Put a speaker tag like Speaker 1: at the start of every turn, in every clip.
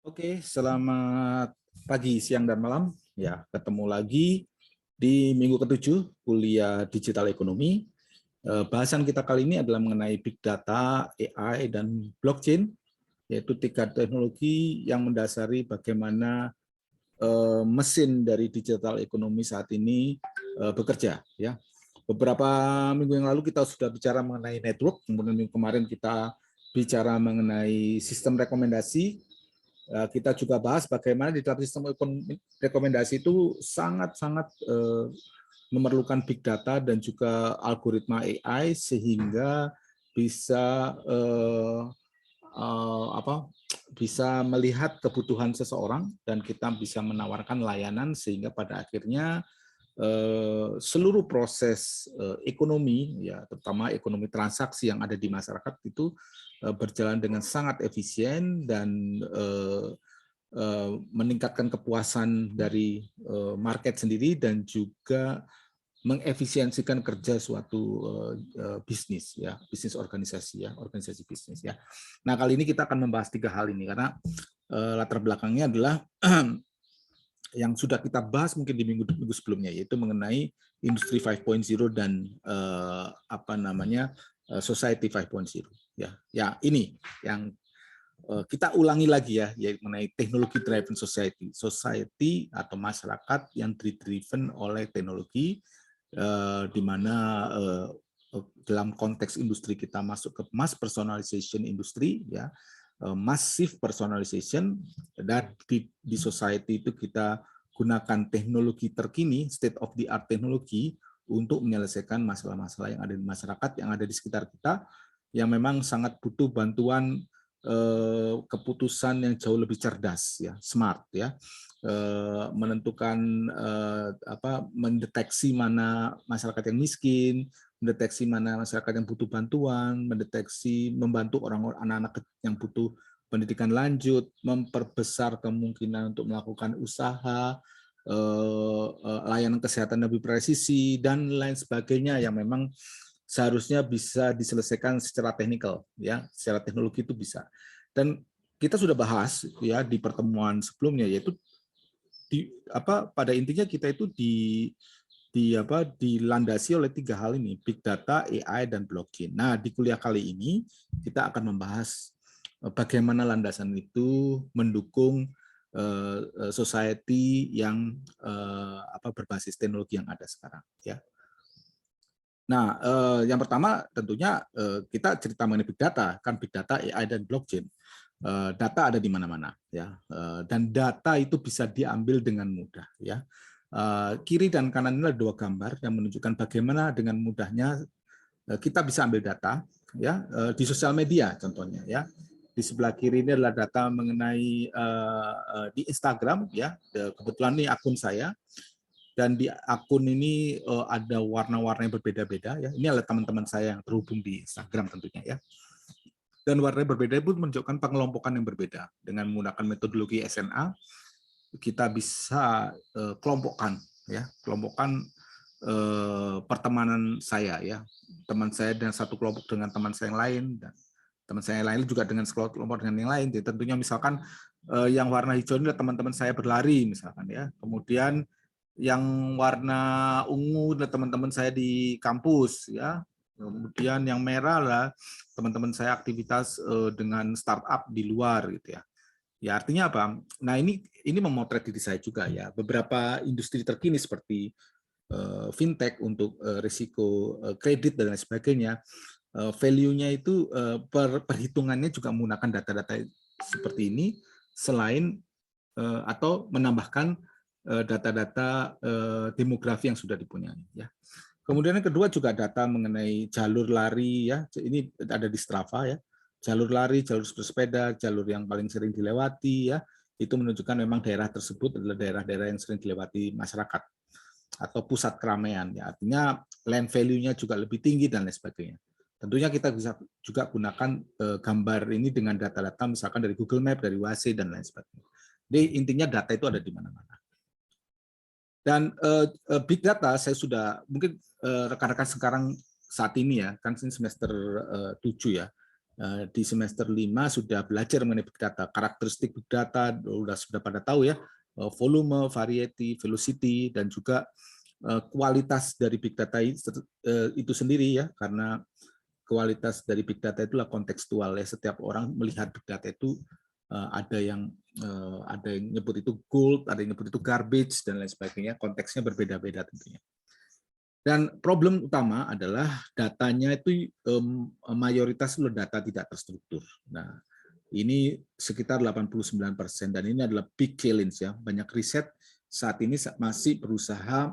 Speaker 1: Oke, selamat pagi, siang, dan malam. Ya, ketemu lagi di minggu ketujuh kuliah digital ekonomi. Bahasan kita kali ini adalah mengenai big data, AI, dan blockchain, yaitu tiga teknologi yang mendasari bagaimana mesin dari digital ekonomi saat ini bekerja. Ya, beberapa minggu yang lalu kita sudah bicara mengenai network, kemudian minggu kemarin kita bicara mengenai sistem rekomendasi. Kita juga bahas bagaimana di dalam sistem rekomendasi itu sangat-sangat memerlukan big data dan juga algoritma AI sehingga bisa bisa melihat kebutuhan seseorang dan kita bisa menawarkan layanan sehingga pada akhirnya seluruh proses ekonomi, ya terutama ekonomi transaksi yang ada di masyarakat itu berjalan dengan sangat efisien dan meningkatkan kepuasan dari market sendiri dan juga mengefisiensikan kerja suatu bisnis, ya bisnis organisasi, ya organisasi bisnis, ya. Nah, kali ini kita akan membahas tiga hal ini karena latar belakangnya adalah yang sudah kita bahas mungkin di minggu sebelumnya, yaitu mengenai industri 5.0 dan society 5.0. Ya ini yang kita ulangi lagi ya, yaitu mengenai teknologi driven society atau masyarakat yang driven oleh teknologi, di mana dalam konteks industri kita masuk ke mass personalization industri, ya massive personalization, dan di society itu kita gunakan teknologi terkini, state of the art teknologi untuk menyelesaikan masalah-masalah yang ada di masyarakat, yang ada di sekitar kita, yang memang sangat butuh bantuan keputusan yang jauh lebih cerdas, ya smart, ya menentukan mendeteksi mana masyarakat yang miskin, mendeteksi mana masyarakat yang butuh bantuan, mendeteksi membantu orang-orang anak-anak yang butuh pendidikan lanjut, memperbesar kemungkinan untuk melakukan usaha, layanan kesehatan lebih presisi, dan lain sebagainya yang memang seharusnya bisa diselesaikan secara teknikal, ya secara teknologi itu bisa. Dan kita sudah bahas ya di pertemuan sebelumnya, yaitu pada intinya kita itu dilandasi oleh tiga hal ini, big data, AI, dan blockchain. Nah, di kuliah kali ini kita akan membahas bagaimana landasan itu mendukung society yang berbasis teknologi yang ada sekarang, ya. Nah, yang pertama tentunya kita cerita mengenai big data, kan big data, AI, dan blockchain. Data ada di mana-mana, ya, dan data itu bisa diambil dengan mudah, ya. Kiri dan kanan ini adalah dua gambar yang menunjukkan bagaimana dengan mudahnya kita bisa ambil data, ya, di sosial media contohnya, ya. Di sebelah kiri ini adalah data mengenai di Instagram, ya. Kebetulan ini akun saya. Dan di akun ini ada warna-warna yang berbeda-beda, ya. Ini adalah teman-teman saya yang terhubung di Instagram tentunya, ya. Dan warna yang berbeda pun menunjukkan pengelompokan yang berbeda. Dengan menggunakan metodologi SNA, kita bisa kelompokkan, ya, kelompokkan pertemanan saya, ya. Teman saya dengan satu kelompok dengan teman saya yang lain, dan teman saya yang lain juga dengan kelompok dengan yang lain. Jadi tentunya misalkan yang warna hijau ini adalah teman-teman saya berlari misalkan, ya. Kemudian yang warna ungu adalah teman-teman saya di kampus, ya. Kemudian yang merah adalah teman-teman saya aktivitas dengan startup di luar, gitu, ya. Ya, artinya apa? Nah, ini memotret diri saya juga, ya. Beberapa industri terkini seperti fintech untuk risiko kredit dan lain sebagainya, value-nya itu perhitungannya juga menggunakan data-data seperti ini, selain atau menambahkan data-data demografi yang sudah dipunyai, ya. Kemudian yang kedua juga data mengenai jalur lari, ya. Ini ada di Strava, ya. Jalur lari, jalur bersepeda, jalur yang paling sering dilewati, ya. Itu menunjukkan memang daerah tersebut adalah daerah-daerah yang sering dilewati masyarakat atau pusat keramaian, ya. Artinya land value-nya juga lebih tinggi dan lain sebagainya. Tentunya kita bisa juga gunakan gambar ini dengan data-data misalkan dari Google Map, dari WASE, dan lain sebagainya. Jadi intinya data itu ada di mana-mana. Dan big data saya sudah mungkin rekan-rekan sekarang saat ini, ya, kan ini semester 7, ya. Di semester 5 sudah belajar mengenai big data, karakteristik big data sudah pada tahu ya, volume, variety, velocity, dan juga kualitas dari big data itu sendiri ya, karena kualitas dari big data itulah kontekstual ya. Setiap orang melihat big data itu ada yang nyebut itu gold, ada yang nyebut itu garbage dan lain sebagainya. Konteksnya berbeda-beda tentunya. Dan problem utama adalah datanya itu mayoritas data tidak terstruktur. Nah, ini sekitar 89% dan ini adalah big challenge ya. Banyak riset saat ini masih berusaha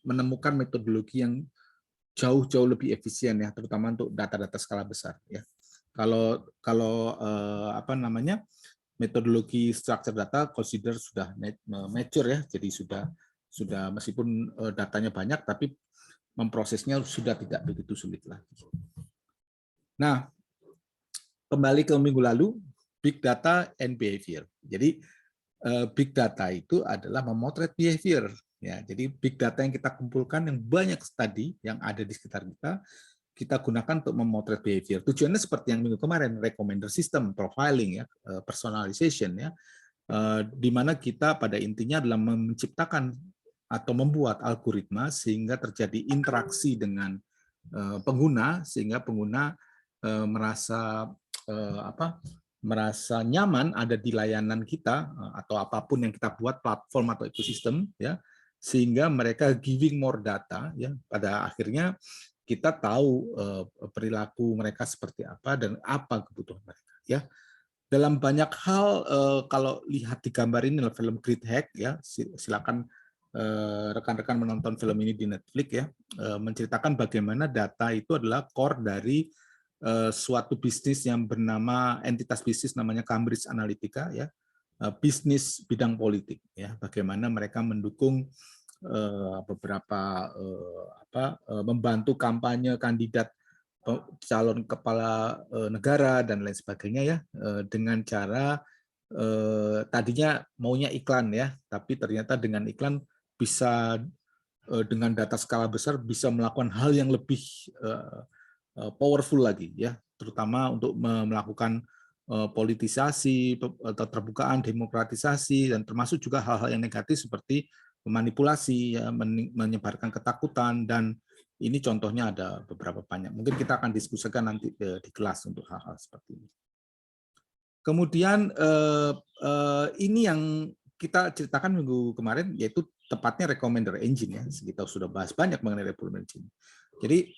Speaker 1: menemukan metodologi yang jauh-jauh lebih efisien ya, terutama untuk data-data skala besar ya. Kalau metodologi structure data consider sudah mature ya, jadi sudah meskipun datanya banyak tapi memprosesnya sudah tidak begitu sulit lagi. Nah, kembali ke minggu lalu, big data and behavior. Jadi big data itu adalah memotret behavior. Ya, jadi big data yang kita kumpulkan yang banyak tadi yang ada di sekitar kita gunakan untuk memotret behavior. Tujuannya seperti yang minggu kemarin, recommender system, profiling, ya, personalization, ya, di mana kita pada intinya adalah menciptakan atau membuat algoritma sehingga terjadi interaksi dengan pengguna sehingga pengguna merasa nyaman ada di layanan kita atau apapun yang kita buat, platform atau ekosistem, ya, sehingga mereka giving more data, ya, pada akhirnya kita tahu perilaku mereka seperti apa dan apa kebutuhan mereka, ya. Dalam banyak hal, kalau lihat di gambar ini adalah film Great Hack, ya, silakan rekan-rekan menonton film ini di Netflix, ya, menceritakan bagaimana data itu adalah core dari suatu bisnis yang bernama entitas bisnis namanya Cambridge Analytica, ya, bisnis bidang politik, ya, bagaimana mereka mendukung beberapa membantu kampanye kandidat calon kepala negara dan lain sebagainya, ya, dengan cara tadinya maunya iklan, ya, tapi ternyata dengan iklan bisa dengan data skala besar bisa melakukan hal yang lebih powerful lagi, ya, terutama untuk melakukan politisasi, keterbukaan, demokratisasi, dan termasuk juga hal-hal yang negatif seperti manipulasi, ya, menyebarkan ketakutan, dan ini contohnya ada beberapa banyak. Mungkin kita akan diskusikan nanti di kelas untuk hal-hal seperti ini. Kemudian ini yang kita ceritakan minggu kemarin, yaitu tepatnya recommender engine, ya. Kita sudah bahas banyak mengenai recommender engine. Jadi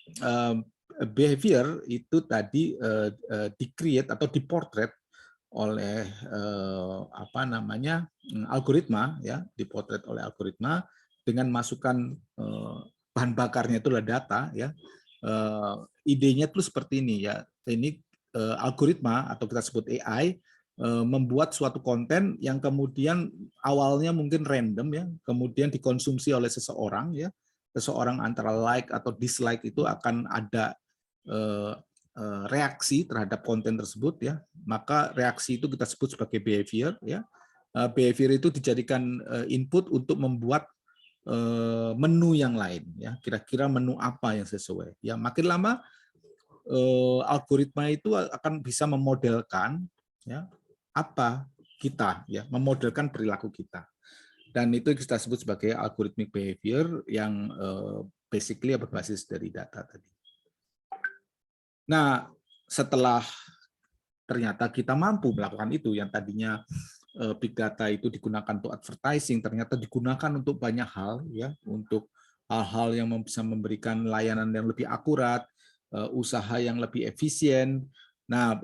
Speaker 1: behavior itu tadi di-create atau dipotret oleh algoritma, ya, dipotret oleh algoritma dengan masukan bahan bakarnya itu adalah data, ya. Idenya itu seperti ini, ya. Ini algoritma atau kita sebut AI membuat suatu konten yang kemudian awalnya mungkin random, ya, kemudian dikonsumsi oleh seseorang, ya. Seseorang antara like atau dislike itu akan ada reaksi terhadap konten tersebut, ya, maka reaksi itu kita sebut sebagai behavior, ya. Behavior itu dijadikan input untuk membuat menu yang lain, ya, kira-kira menu apa yang sesuai, ya. Makin lama algoritma itu akan bisa memodelkan, ya, apa kita, ya, memodelkan perilaku kita, dan itu kita sebut sebagai algorithmic behavior yang basically berbasis dari data tadi. Nah, setelah ternyata kita mampu melakukan itu, yang tadinya big data itu digunakan untuk advertising, ternyata digunakan untuk banyak hal, ya, untuk hal-hal yang bisa memberikan layanan yang lebih akurat, usaha yang lebih efisien. Nah,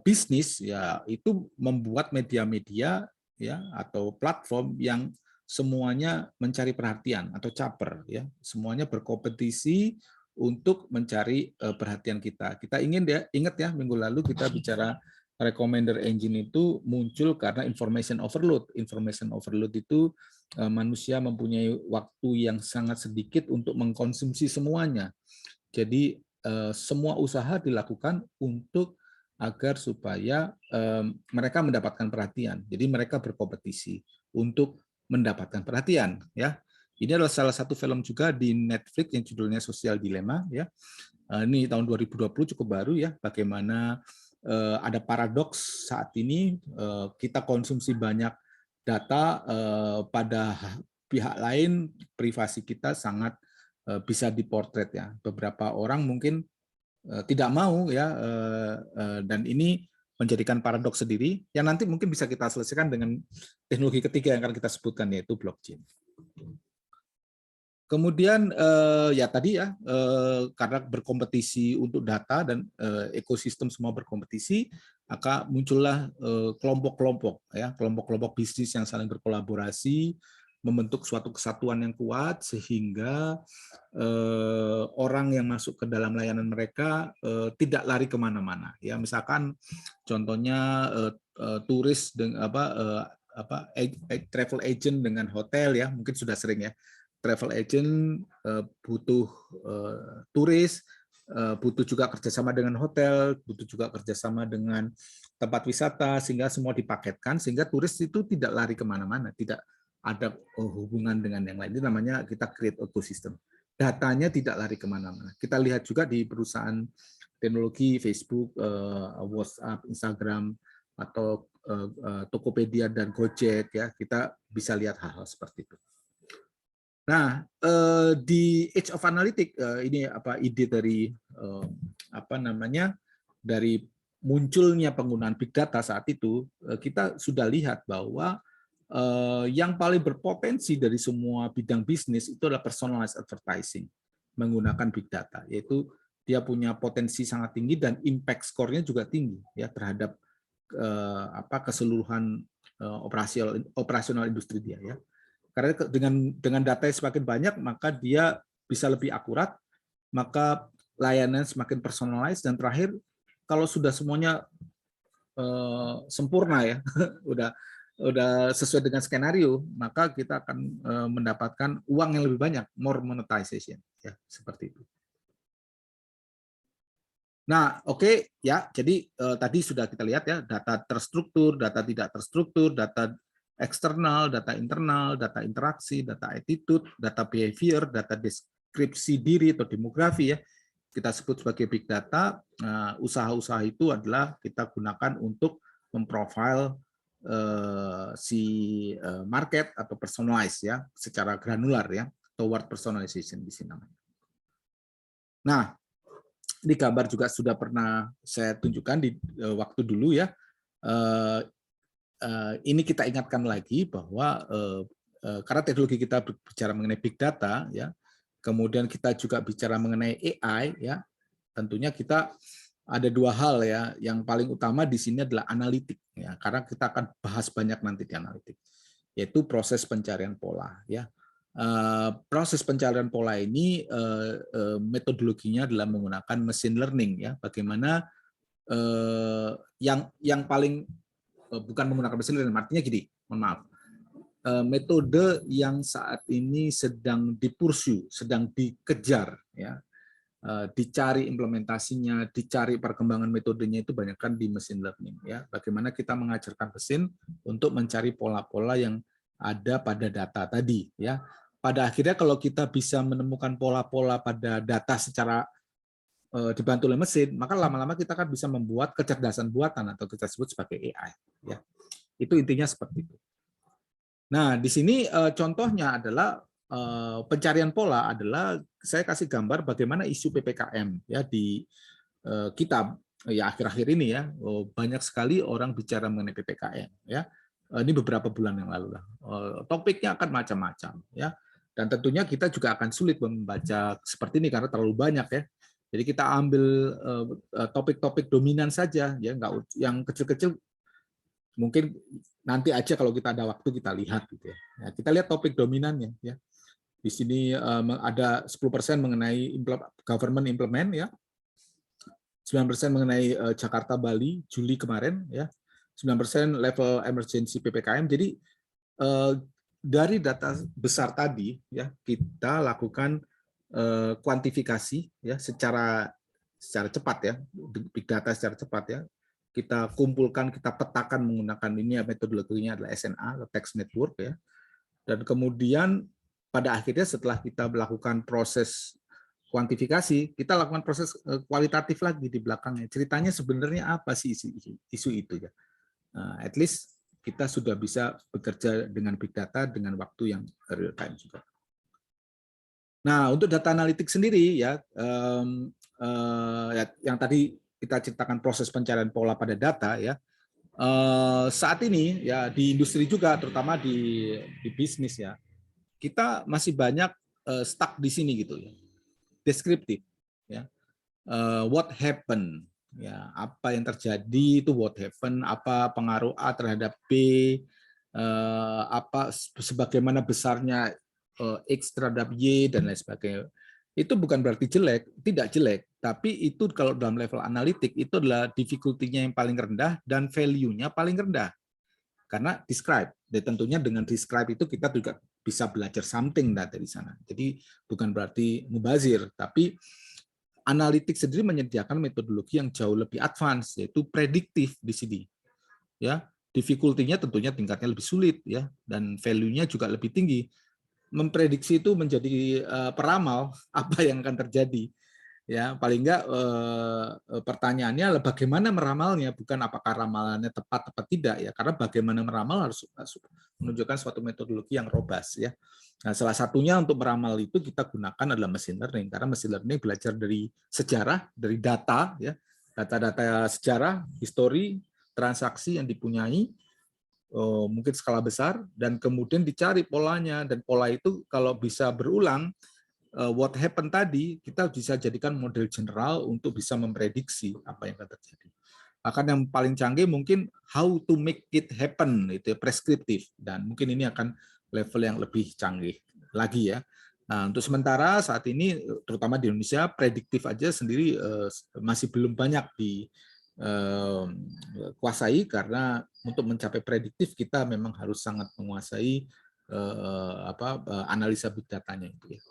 Speaker 1: bisnis, ya, itu membuat media-media, ya, atau platform yang semuanya mencari perhatian atau caper, ya, semuanya berkompetisi untuk mencari perhatian kita. Kita ingat ya, minggu lalu kita bicara recommender engine itu muncul karena information overload. Information overload itu manusia mempunyai waktu yang sangat sedikit untuk mengkonsumsi semuanya. Jadi semua usaha dilakukan untuk agar supaya mereka mendapatkan perhatian. Jadi mereka berkompetisi untuk mendapatkan perhatian, ya. Ini adalah salah satu film juga di Netflix yang judulnya Social Dilemma, ya. Ini tahun 2020, cukup baru, ya. Bagaimana ada paradoks saat ini kita konsumsi banyak data, pada pihak lain privasi kita sangat bisa dipotret, ya. Beberapa orang mungkin tidak mau, ya, dan ini menjadikan paradoks sendiri yang nanti mungkin bisa kita selesaikan dengan teknologi ketiga yang akan kita sebutkan, yaitu blockchain. Kemudian ya tadi, ya, karena berkompetisi untuk data dan ekosistem semua berkompetisi, maka muncullah kelompok-kelompok, ya, kelompok-kelompok bisnis yang saling berkolaborasi membentuk suatu kesatuan yang kuat sehingga orang yang masuk ke dalam layanan mereka tidak lari kemana-mana. Ya, misalkan contohnya turis dengan travel agent dengan hotel, ya, mungkin sudah sering, ya. Travel agent butuh turis, butuh juga kerjasama dengan hotel, butuh juga kerjasama dengan tempat wisata, sehingga semua dipaketkan, sehingga turis itu tidak lari kemana-mana, tidak ada hubungan dengan yang lain. Itu namanya kita create ecosystem. Datanya tidak lari kemana-mana. Kita lihat juga di perusahaan teknologi, Facebook, WhatsApp, Instagram, atau Tokopedia dan Gojek, ya, kita bisa lihat hal-hal seperti itu. Nah, di Age of Analytics, ini ide dari dari munculnya penggunaan big data saat itu, kita sudah lihat bahwa yang paling berpotensi dari semua bidang bisnis itu adalah personalized advertising menggunakan big data, yaitu dia punya potensi sangat tinggi dan impact score-nya juga tinggi, ya, terhadap keseluruhan operasional industri dia, ya. Karena dengan data yang semakin banyak, maka dia bisa lebih akurat, maka layanan semakin personalized, dan terakhir, kalau sudah semuanya sempurna, ya, udah sesuai dengan skenario, maka kita akan mendapatkan uang yang lebih banyak, more monetization, ya, seperti itu. Nah, oke, ya, jadi tadi sudah kita lihat, ya, data terstruktur, data tidak terstruktur, data eksternal, data internal, data interaksi, data attitude, data behavior, data deskripsi diri atau demografi, ya, kita sebut sebagai big data. Usaha-usaha itu adalah kita gunakan untuk memprofile si market atau personalize, ya, secara granular, ya, toward personalization di sini namanya. Nah, di gambar juga sudah pernah saya tunjukkan di waktu dulu, ya. Ini kita ingatkan lagi bahwa karena teknologi kita bicara mengenai big data, ya, kemudian kita juga bicara mengenai AI, ya, tentunya kita ada dua hal, ya, yang paling utama di sini adalah analitik, ya, karena kita akan bahas banyak nanti di analitik, yaitu proses pencarian pola, ya. Proses pencarian pola ini metodologinya adalah menggunakan machine learning, ya, bagaimana yang paling bukan menggunakan mesin learning, artinya gini, mohon maaf, metode yang saat ini sedang dipursu, sedang dikejar, ya, dicari implementasinya, dicari perkembangan metodenya itu banyak kan di mesin learning, ya. Bagaimana kita mengajarkan mesin untuk mencari pola-pola yang ada pada data tadi, ya. Pada akhirnya kalau kita bisa menemukan pola-pola pada data secara dibantu oleh mesin, maka lama-lama kita kan bisa membuat kecerdasan buatan atau kita sebut sebagai AI, ya. Itu intinya seperti itu. Nah, di sini contohnya adalah pencarian pola adalah saya kasih gambar bagaimana isu PPKM, ya, di kita, ya, akhir-akhir ini, ya, banyak sekali orang bicara mengenai PPKM, ya. Ini beberapa bulan yang lalu lah. Topiknya akan macam-macam, ya. Dan tentunya kita juga akan sulit membaca seperti ini karena terlalu banyak, ya. Jadi kita ambil topik-topik dominan saja, ya, nggak yang kecil-kecil mungkin nanti aja kalau kita ada waktu kita lihat, gitu, ya. Nah, kita lihat topik dominannya, ya. Di sini ada 10% mengenai government implement, ya. 9% mengenai Jakarta Bali Juli kemarin, ya. 9% level emergency PPKM. Jadi dari data besar tadi, ya, kita lakukan kuantifikasi, ya, secara cepat, ya, big data secara cepat, ya. Kita kumpulkan, kita petakan menggunakan ini, ya, metodologinya adalah SNA, text network, ya. Dan kemudian pada akhirnya setelah kita melakukan proses kuantifikasi, kita lakukan proses kualitatif lagi di belakangnya. Ceritanya sebenarnya apa sih isu itu ya? At least kita sudah bisa bekerja dengan big data dengan waktu yang real time juga. Nah, untuk data analitik sendiri ya, yang tadi kita ceritakan proses pencarian pola pada data ya. Saat ini ya di industri juga, terutama di bisnis ya, kita masih banyak stuck di sini gitu ya, deskriptif ya. What happened ya, apa yang terjadi itu what happened, apa pengaruh A terhadap B, apa sebagaimana besarnya X terhadap Y dan lain sebagainya. Itu bukan berarti jelek, tidak jelek, tapi itu kalau dalam level analitik itu adalah difficulty-nya yang paling rendah dan value-nya paling rendah. Karena describe, dan tentunya dengan describe itu kita juga bisa belajar something dari sana. Jadi bukan berarti mubazir, tapi analitik sendiri menyediakan metodologi yang jauh lebih advance, yaitu prediktif di sini. Ya, difficulty-nya tentunya tingkatnya lebih sulit ya, dan value-nya juga lebih tinggi. Memprediksi itu menjadi peramal apa yang akan terjadi. Ya, paling enggak pertanyaannya adalah bagaimana meramalnya, bukan apakah ramalannya tepat atau tidak ya, karena bagaimana meramal harus menunjukkan suatu metodologi yang robust ya. Nah, salah satunya untuk meramal itu kita gunakan adalah machine learning, karena machine learning belajar dari sejarah, dari data ya, data-data sejarah, histori, transaksi yang dipunyai, mungkin skala besar, dan kemudian dicari polanya, dan pola itu kalau bisa berulang, what happened tadi, kita bisa jadikan model general untuk bisa memprediksi apa yang akan terjadi. Akan yang paling canggih mungkin how to make it happen, itu preskriptif, dan mungkin ini akan level yang lebih canggih lagi ya. Nah, untuk sementara saat ini, terutama di Indonesia, prediktif aja sendiri masih belum banyak dikuasai, karena untuk mencapai prediktif kita memang harus sangat menguasai analisa big datanya itu ya.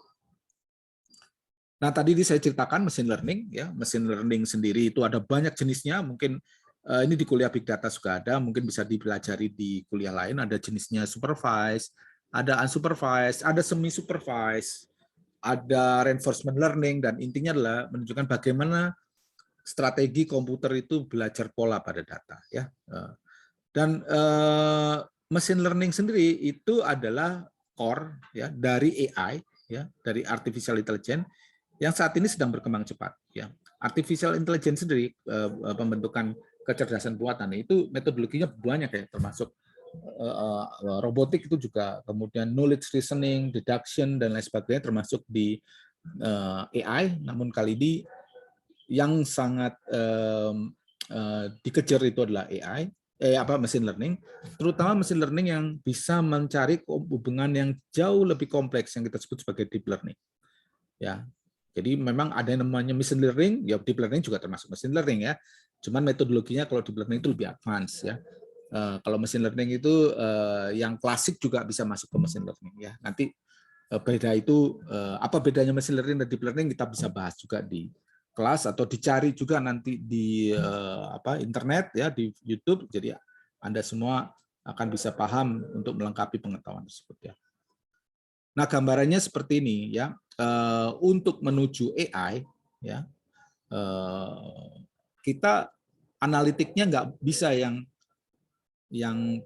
Speaker 1: Nah, tadi saya ceritakan machine learning ya. Machine learning sendiri itu ada banyak jenisnya, mungkin ini di kuliah big data juga ada, mungkin bisa dipelajari di kuliah lain. Ada jenisnya supervised, ada unsupervised, ada semi supervised, ada reinforcement learning, dan intinya adalah menunjukkan bagaimana strategi komputer itu belajar pola pada data ya. Dan machine learning sendiri itu adalah core ya dari AI ya, dari artificial intelligence yang saat ini sedang berkembang cepat ya. Artificial intelligence sendiri, pembentukan kecerdasan buatan itu metodologinya banyak ya, termasuk robotik itu juga, kemudian knowledge reasoning, deduction dan lain sebagainya termasuk di AI. Namun kali ini yang sangat dikejar itu adalah AI, machine learning, terutama machine learning yang bisa mencari hubungan yang jauh lebih kompleks yang kita sebut sebagai deep learning. Ya, jadi memang ada yang namanya machine learning, ya deep learning juga termasuk machine learning ya. Cuman metodologinya kalau deep learning itu lebih advance ya. Kalau machine learning itu yang klasik juga bisa masuk ke machine learning ya. Nanti beda itu apa bedanya machine learning dan deep learning kita bisa bahas juga di kelas, atau dicari juga nanti di internet ya, di YouTube. Jadi Anda semua akan bisa paham untuk melengkapi pengetahuan tersebut ya. Nah, gambarannya seperti ini ya. Untuk menuju AI ya, kita analitiknya nggak bisa yang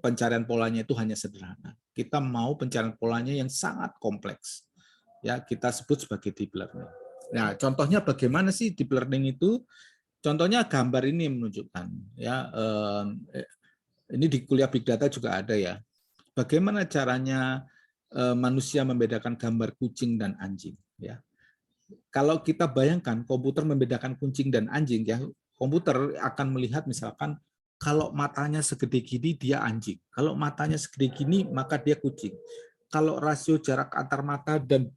Speaker 1: pencarian polanya itu hanya sederhana. Kita mau pencarian polanya yang sangat kompleks. Ya, kita sebut sebagai deep learning. Nah, contohnya bagaimana sih deep learning itu? Contohnya gambar ini menunjukkan ya. Ini di kuliah big data juga ada ya. Bagaimana caranya manusia membedakan gambar kucing dan anjing ya. Kalau kita bayangkan komputer membedakan kucing dan anjing ya, komputer akan melihat misalkan kalau matanya segede gini dia anjing, kalau matanya segede gini maka dia kucing. Kalau rasio jarak antar mata dan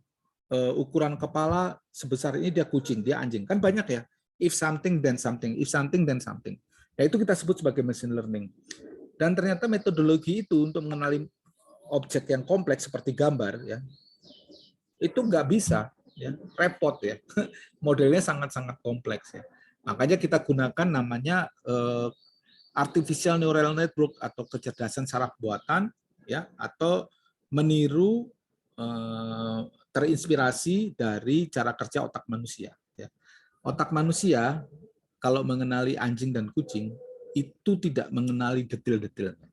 Speaker 1: ukuran kepala sebesar ini dia kucing, dia anjing. Kan banyak ya. If something then something, if something then something. Ya itu kita sebut sebagai machine learning. Dan ternyata metodologi itu untuk mengenali objek yang kompleks seperti gambar ya, itu nggak bisa ya, repot ya. Modelnya sangat-sangat kompleks ya. Makanya kita gunakan namanya artificial neural network atau kecerdasan saraf buatan ya, atau meniru terinspirasi dari cara kerja otak manusia. Ya. Otak manusia kalau mengenali anjing dan kucing itu tidak mengenali detail-detailnya.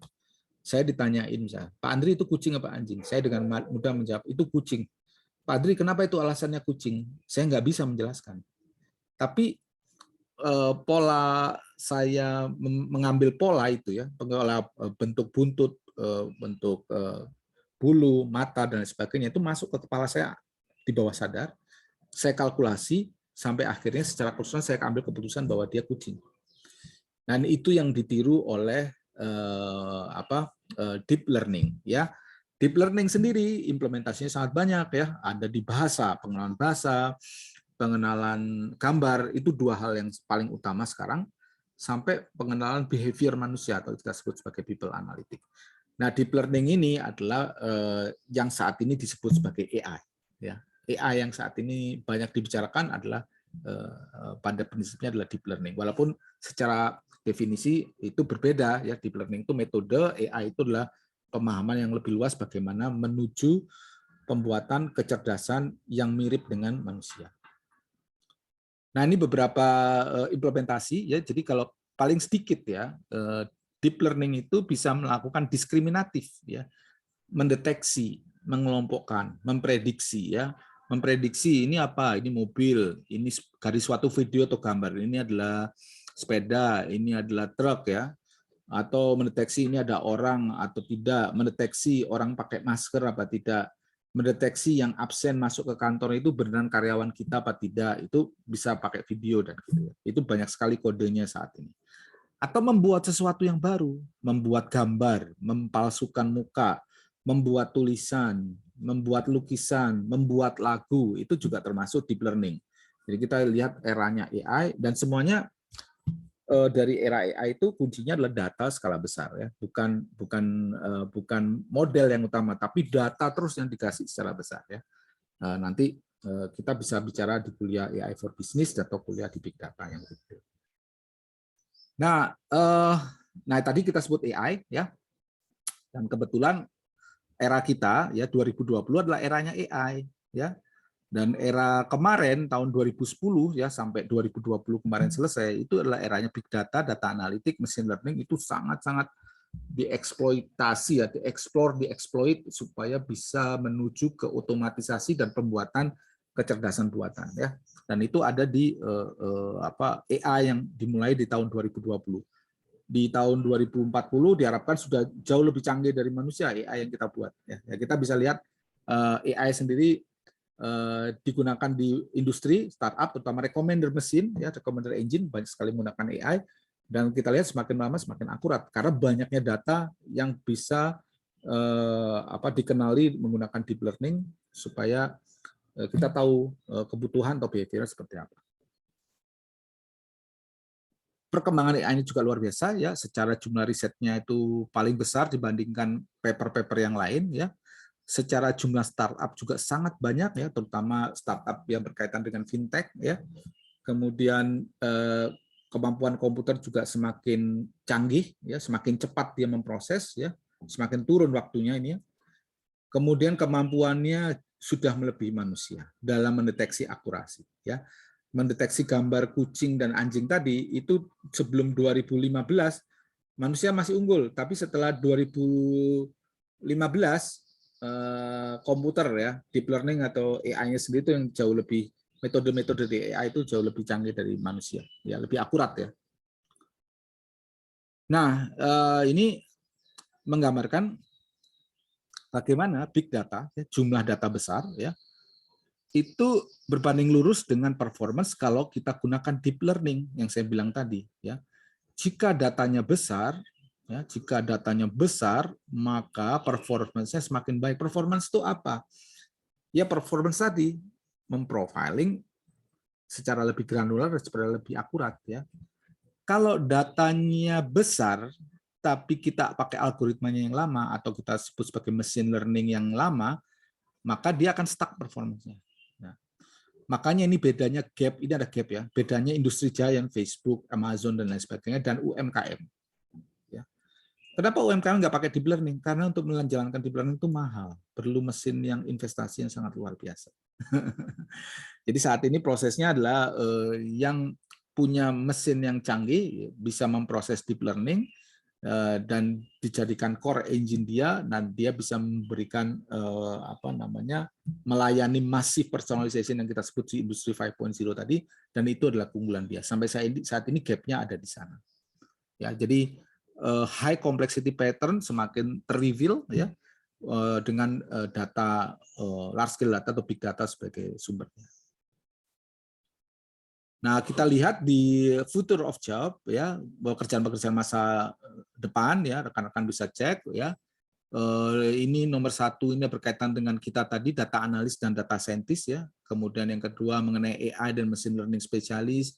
Speaker 1: Saya ditanyain misalnya, Pak Andri itu kucing apa anjing? Saya dengan mudah menjawab, itu kucing. Pak Andri, kenapa itu alasannya kucing? Saya nggak bisa menjelaskan. Tapi pola saya mengambil pola itu ya, pengelola bentuk buntut, bentuk bulu, mata dan sebagainya itu masuk ke kepala saya di bawah sadar. Saya kalkulasi sampai akhirnya secara keseluruhan saya ambil keputusan bahwa dia kucing. Dan itu yang ditiru oleh deep learning ya. Deep learning sendiri implementasinya sangat banyak ya, ada di bahasa, pengenalan gambar, itu dua hal yang paling utama sekarang, sampai pengenalan behavior manusia atau kita sebut sebagai people analytics. Nah, deep learning ini adalah yang saat ini disebut sebagai AI ya. AI yang saat ini banyak dibicarakan adalah pada prinsipnya adalah deep learning. Walaupun secara definisi itu berbeda ya, deep learning itu metode, AI itu adalah pemahaman yang lebih luas bagaimana menuju pembuatan kecerdasan yang mirip dengan manusia. Nah, ini beberapa implementasi ya. Jadi kalau paling sedikit ya, deep learning itu bisa melakukan diskriminatif ya, mendeteksi, mengelompokkan, memprediksi ya. Memprediksi ini apa? Ini mobil, ini garis suatu video atau gambar. Ini adalah sepeda, ini adalah truk ya. Atau mendeteksi ini ada orang atau tidak, mendeteksi orang pakai masker apa tidak, mendeteksi yang absen masuk ke kantor itu beneran karyawan kita apa tidak, itu bisa pakai video dan gitu. Itu banyak sekali kodenya saat ini. Atau membuat sesuatu yang baru, membuat gambar, mempalsukan muka, membuat tulisan, membuat lukisan, membuat lagu, itu juga termasuk deep learning. Jadi kita lihat eranya AI dan semuanya dari era AI itu kuncinya adalah data skala besar ya, bukan model yang utama, tapi data terus yang dikasih secara besar ya. Nanti kita bisa bicara di kuliah AI for Business atau kuliah di Big Data yang gitu. Nah, tadi kita sebut AI ya, dan kebetulan era kita ya 2020 adalah eranya AI ya. Dan era kemarin tahun 2010 ya sampai 2020 kemarin selesai itu adalah eranya big data, data analitik, machine learning, itu sangat-sangat dieksploitasi ya, dieksploit supaya bisa menuju ke otomatisasi dan pembuatan kecerdasan buatan ya. Dan itu ada di AI yang dimulai di tahun 2020. Di tahun 2040 diharapkan sudah jauh lebih canggih dari manusia AI yang kita buat ya. Kita bisa lihat AI sendiri digunakan di industri startup, terutama recommender mesin ya, recommender engine banyak sekali menggunakan AI, dan kita lihat semakin lama semakin akurat karena banyaknya data yang bisa dikenali menggunakan deep learning supaya kita tahu kebutuhan atau behavior seperti apa. Perkembangan AI ini juga luar biasa ya, secara jumlah risetnya itu paling besar dibandingkan paper-paper yang lain ya. Secara jumlah startup juga sangat banyak ya, terutama startup yang berkaitan dengan fintech ya. Kemudian kemampuan komputer juga semakin canggih ya, semakin cepat dia memproses ya, semakin turun waktunya ini ya. Kemudian kemampuannya sudah melebihi manusia dalam mendeteksi akurasi ya. Mendeteksi gambar kucing dan anjing tadi itu sebelum 2015 manusia masih unggul, tapi setelah 2015 komputer ya, deep learning atau AI-nya sendiri itu yang jauh lebih, metode-metode di AI itu jauh lebih canggih dari manusia, ya lebih akurat ya. Nah, ini menggambarkan bagaimana big data, jumlah data besar ya, itu berbanding lurus dengan performance kalau kita gunakan deep learning yang saya bilang tadi ya. Jika datanya besar, ya, jika datanya besar, maka performance-nya semakin baik. Performance itu apa? Ya performance tadi, memprofiling secara lebih granular, secara lebih akurat. Ya. Kalau datanya besar, tapi kita pakai algoritmanya yang lama, atau kita sebut sebagai machine learning yang lama, maka dia akan stuck performance-nya. Nah, makanya ini bedanya gap, ini ada gap ya, bedanya industri giant, Facebook, Amazon, dan lain sebagainya, dan UMKM. Kenapa UMKM nggak pakai deep learning? Karena untuk menjalankan deep learning itu mahal, perlu mesin yang investasi yang sangat luar biasa. Jadi saat ini prosesnya adalah yang punya mesin yang canggih bisa memproses deep learning dan dijadikan core engine dia, dan dia bisa memberikan melayani massive personalization yang kita sebut di industri 5.0 tadi, dan itu adalah keunggulan dia. Sampai saat ini gap-nya ada di sana. Ya, jadi high complexity pattern semakin terreveal ya dengan data large scale data atau big data sebagai sumbernya. Nah, kita lihat di future of job ya, pekerjaan-pekerjaan masa depan ya, rekan-rekan bisa cek ya. Ini nomor 1 ini berkaitan dengan kita tadi data analis dan data scientist ya. Kemudian yang kedua mengenai AI dan machine learning spesialis.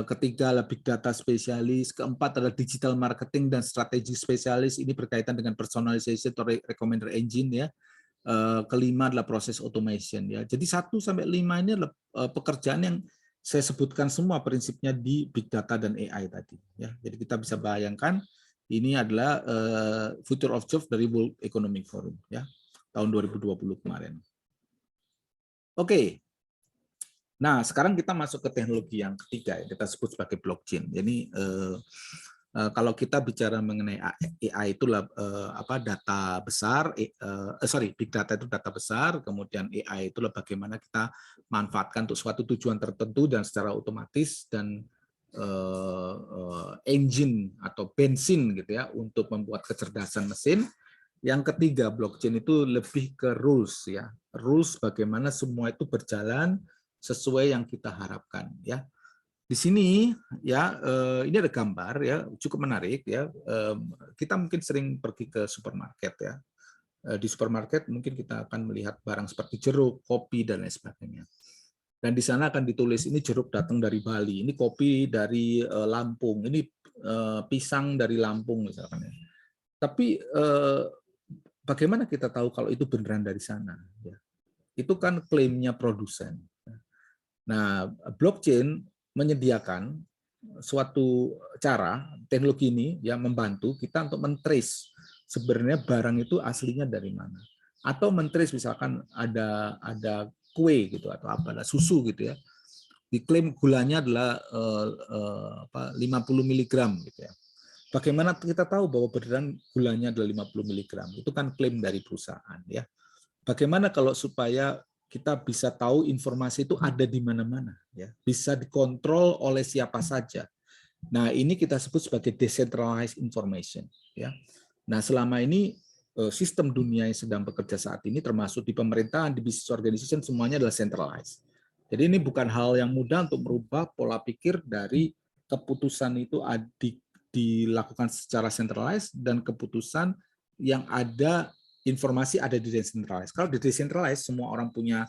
Speaker 1: Ketiga adalah big data spesialis, keempat adalah digital marketing dan strategi spesialis, ini berkaitan dengan personalization atau recommender engine ya. Kelima adalah proses automation ya. Jadi 1 sampai 5 ini adalah pekerjaan yang saya sebutkan semua prinsipnya di big data dan AI tadi ya. Jadi kita bisa bayangkan ini adalah future of jobs dari World Economic Forum ya, tahun 2020 kemarin. Oke. Nah, sekarang kita masuk ke teknologi yang ketiga, yang kita sebut sebagai blockchain. Jadi kalau kita bicara mengenai AI itulah data besar, big data itu data besar, kemudian AI itulah bagaimana kita manfaatkan untuk suatu tujuan tertentu dan secara otomatis, dan engine atau bensin gitu ya untuk membuat kecerdasan mesin. Yang ketiga, blockchain itu lebih ke rules ya, rules bagaimana semua itu berjalan sesuai yang kita harapkan ya. Di sini ya ini ada gambar ya cukup menarik ya. Kita mungkin sering pergi ke supermarket ya. Di supermarket mungkin kita akan melihat barang seperti jeruk, kopi dan lain sebagainya. Dan di sana akan ditulis ini jeruk datang dari Bali, ini kopi dari Lampung, ini pisang dari Lampung misalkan ya. Tapi bagaimana kita tahu kalau itu beneran dari sana ya? Itu kan klaimnya produsen. Nah, blockchain menyediakan suatu cara, teknologi ini yang membantu kita untuk men-trace sebenarnya barang itu aslinya dari mana. Atau men-trace misalkan ada kue gitu atau susu gitu ya. Diklaim gulanya adalah 50 mg gitu ya. Bagaimana kita tahu bahwa beneran gulanya adalah 50 mg? Itu kan klaim dari perusahaan ya. Bagaimana kalau supaya kita bisa tahu informasi itu ada di mana-mana ya, bisa dikontrol oleh siapa saja. Nah, ini kita sebut sebagai decentralized information ya. Nah, selama ini sistem dunia yang sedang bekerja saat ini termasuk di pemerintahan, di business organization semuanya adalah centralized. Jadi ini bukan hal yang mudah untuk merubah pola pikir dari keputusan itu dilakukan secara centralized dan keputusan yang ada informasi ada di decentralized. Kalau di decentralized semua orang punya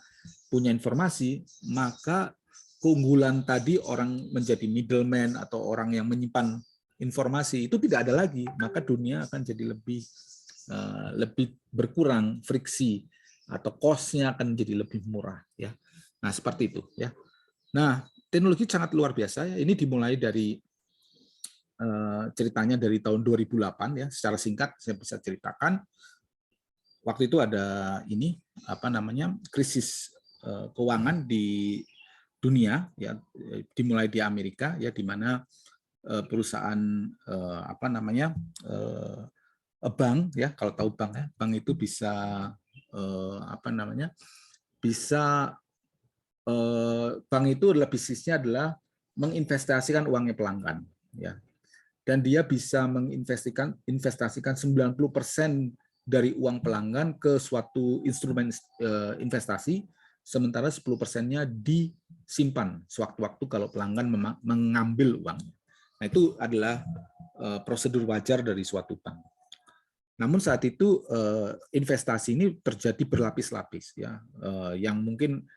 Speaker 1: informasi, maka keunggulan tadi orang menjadi middleman atau orang yang menyimpan informasi itu tidak ada lagi, maka dunia akan jadi lebih berkurang friksi atau cost-nya akan jadi lebih murah ya. Nah, seperti itu ya. Nah, teknologi sangat luar biasa ya. Ini dimulai dari ceritanya dari tahun 2008 ya. Secara singkat saya bisa ceritakan. Waktu itu ada krisis keuangan di dunia ya, dimulai di Amerika ya, di mana perusahaan bank ya, kalau tahu bank ya, bank itu bisa bank itu adalah bisnisnya adalah menginvestasikan uangnya pelanggan ya, dan dia bisa menginvestasikan 90% dari uang pelanggan ke suatu instrumen investasi, sementara 10%-nya disimpan sewaktu-waktu kalau pelanggan mengambil uangnya. Nah, itu adalah prosedur wajar dari suatu bank. Namun saat itu investasi ini terjadi berlapis-lapis ya, yang mungkin